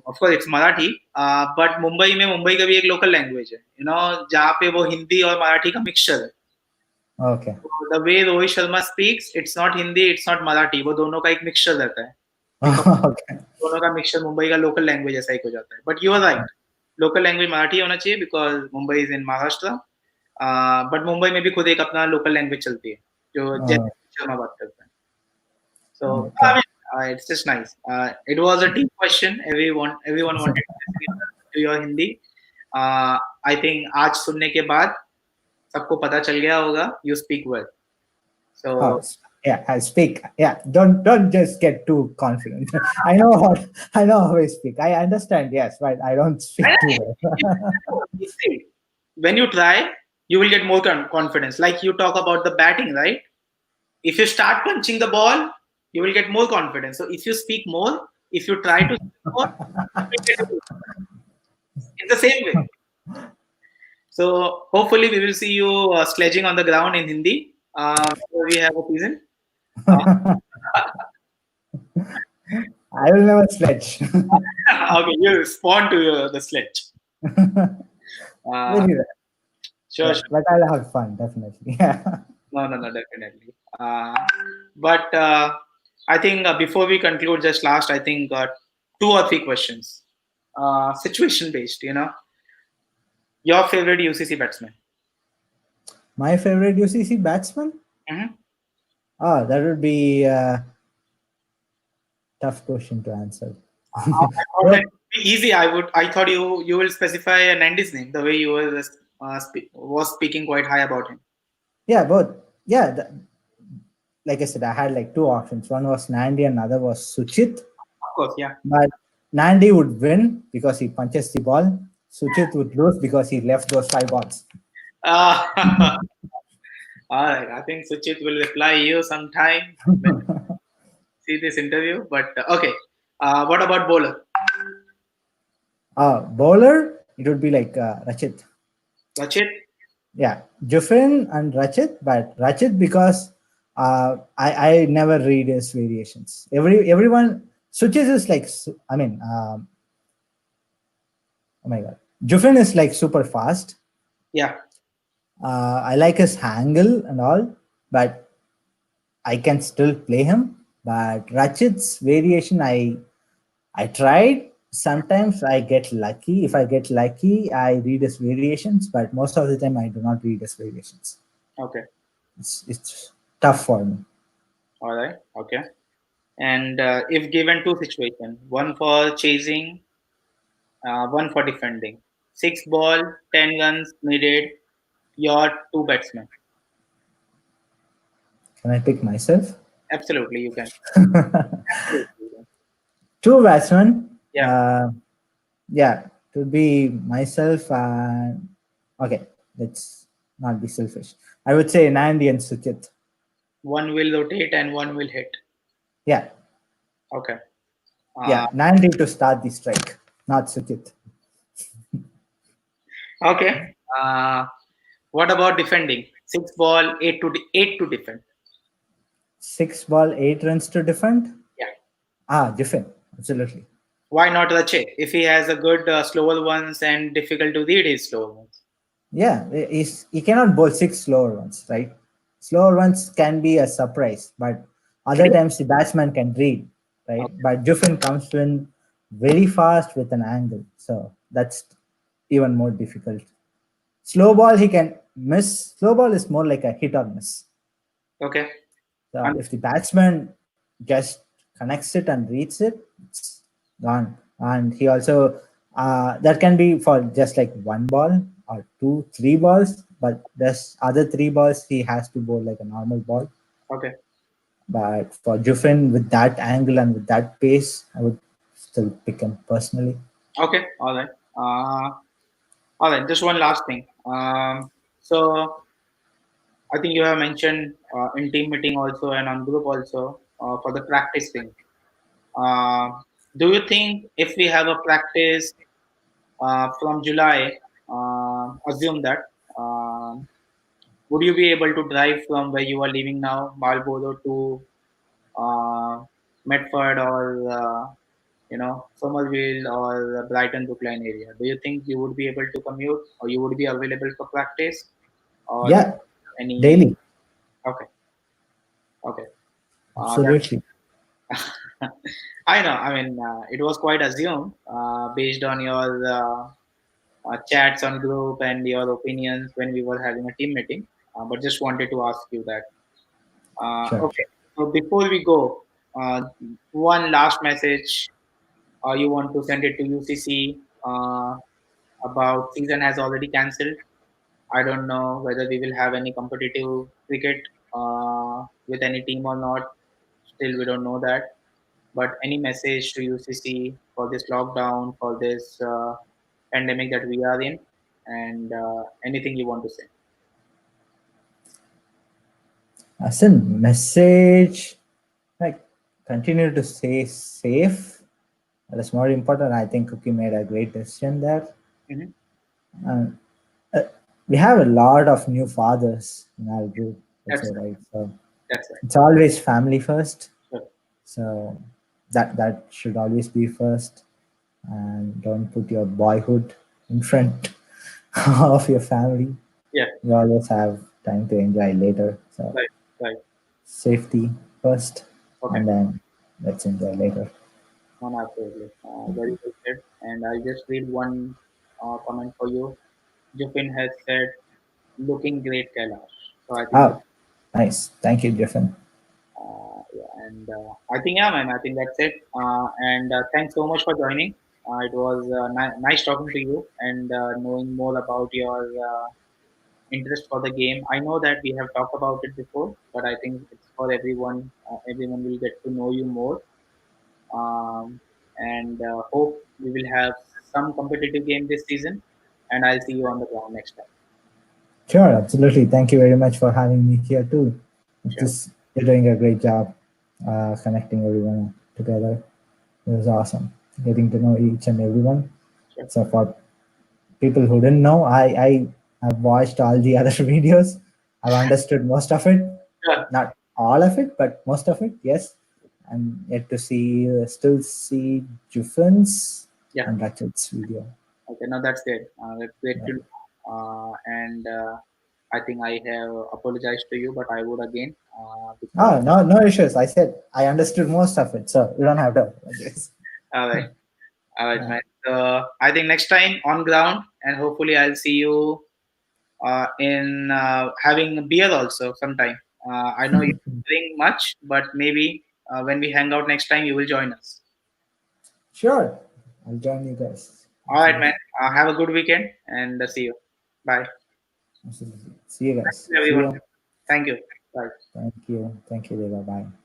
Of course it's Marathi, but Mumbai में मुंबई का भी एक लोकल लैंग्वेज है, जहाँ पे वो हिंदी और मराठी का मिक्सचर है. Okay. The way Rohit Sharma speaks, it's not Hindi, it's not Marathi, वो दोनों का एक मिक्सचर रहता है. Okay. दोनों का मिक्सचर मुंबई का लोकल लैंग्वेज ऐसा एक हो जाता है. But you are right, local language Marathi होना चाहिए because Mumbai is in Maharashtra. But Mumbai में भी खुद एक अपना लोकल लैंग्वेज चलती है जो Uh, जैसे शर्मा बात करते हैं. So I okay. mean, it's just nice. It was a deep question. Everyone wanted to listen to your Hindi. I think आज सुनने के बाद सबको पता चल गया होगा. You speak well. So Oh, yeah, I speak. Yeah, don't just get too confident. I know how I speak. I understand. Yes, but I don't speak too well. you see, when you try, you will get more confidence. Like you talk about the batting, right? If you start punching the ball, you will get more confidence. So if you speak more, if you try to speak more, you will get more. It's the same way. So hopefully we will see you sledging on the ground in Hindi before we have a season. Uh, I will never sledge. okay, you respond to the sledge. Uh, Very rare. sure, Yeah, sure. but I'll have fun definitely. Yeah. No, no, no, definitely. But I think before we conclude, just last, I think two or three questions. Situation based, Your favorite UCC batsman? My favorite UCC batsman? Mm-hmm. Oh, that would be a tough question to answer. I thought that But would be easy. I thought you will specify a Nandy's name the way you was speaking quite high about him. yeah, both. Yeah, like I said, I had like two options. One was Nandi, and another was Suchit. Of course, yeah. But Nandi would win because he punches the ball. Suchit would lose because he left those five balls. Uh, all right. I think Suchit will reply you sometime when see this interview. But okay. What about bowler? Bowler, it would be like Rachit. Rachit? Yeah, Jufin and Rachit, but Rachit because I never read his variations. Everyone Suchit is like oh my god, Jufin is like super fast. Yeah. I like his angle and all, but I can still play him. But Rachit's variation, I tried. Sometimes I get lucky. If I get lucky, I read his variations, but most of the time I do not read his variations. Okay. It's tough for me. All right. Okay. And if given two situations, one for chasing, one for defending, six ball, 10 runs needed, your two batsmen. Can I pick myself? Absolutely, you can. Absolutely, you can. Two batsmen. Yeah. Yeah, it would be myself and okay. Let's not be selfish. I would say Nandi and Suchit. One will rotate and one will hit. Yeah, Okay. Uh, yeah, Nandi to start the strike, not Suchit. okay. What about defending? Six ball, eight to defend. Six ball, 8 runs to defend. Yeah. Defend. Absolutely. Why not Rache? If he has a good slower ones and difficult to read his slower ones. Yeah, he cannot bowl six slower ones, right? Slower ones can be a surprise, but other times the batsman can read, right? Okay. But Juffin comes in very fast with an angle, so that's even more difficult. Slow ball he can miss. Slow ball is more like a hit or miss. Okay. So And if the batsman just connects it and reads it, it's gone. And he also that can be for just like one ball or two, three balls. But there's other three balls he has to bowl like a normal ball. okay. But for Juffin with that angle and with that pace, I would still pick him personally. Okay. All right. All right. Just one last thing. So I think you have mentioned in team meeting also and on group also for the practice thing. Uh, do you think if we have a practice from July, assume that, would you be able to drive from where you are living now, Marlborough to Medford or Somerville or Brighton Brookline area? Do you think you would be able to commute or you would be available for practice or Yeah, any? daily. Okay, okay. Absolutely. I know. I mean, it was quite assumed based on your chats on group and your opinions when we were having a team meeting. But just wanted to ask you that. Sure. Okay. So before we go, one last message you want to send it to UCC about season has already cancelled. I don't know whether we will have any competitive cricket with any team or not. Still, we don't know that. But any message to UCC for this lockdown, for this pandemic that we are in, and anything you want to say? As a message, like continue to stay safe. That is more important. I think Cookie made a great decision there. Hmm. And uh, we have a lot of new fathers in our group, That's also, right? So that's right. it's always family first. Sure. So that should always be first, and don't put your boyhood in front of your family. Yeah. You always have time to enjoy later. So Right. Right. safety first, Okay. and then let's enjoy later. No, no, absolutely. Very well said. And I'll just read one comment for you. Jupin has said, looking great, Kailash. So I think, Oh, nice. Thank you, Griffin. yeah, and I think, yeah, man, I think that's it. And thanks so much for joining. It was nice talking to you and knowing more about your interest for the game. I know that we have talked about it before, but I think it's for everyone. Everyone will get to know you more. And hope we will have some competitive game this season. And I'll see you on the ground next time. Sure, absolutely. Thank you very much for having me here too. Sure, You're doing a great job connecting everyone together. It was awesome getting to know each and everyone. sure. So for people who didn't know, I have watched all the other videos. I've understood most of it, Sure. not all of it, but most of it. Yes, I'm yet to see, still see Jufin's Yeah. and Ratchet's video. Okay. Now that's great. That's great Yeah. to know. And I think I have apologized to you, but I would again because Oh, no, no issues. I said I understood most of it, so you don't have to apologize. all right, Yeah. man. So I think next time on ground, and hopefully I'll see you in having a beer also sometime. I know you don't drink much, but maybe when we hang out next time, you will join us. Sure, I'll join you guys. All right, man. Absolutely. Have a good weekend and see you. Bye. Absolutely. See you Thank guys. you, See everyone. you. Thank you. Bye. Thank you. Thank you, Deva. Bye.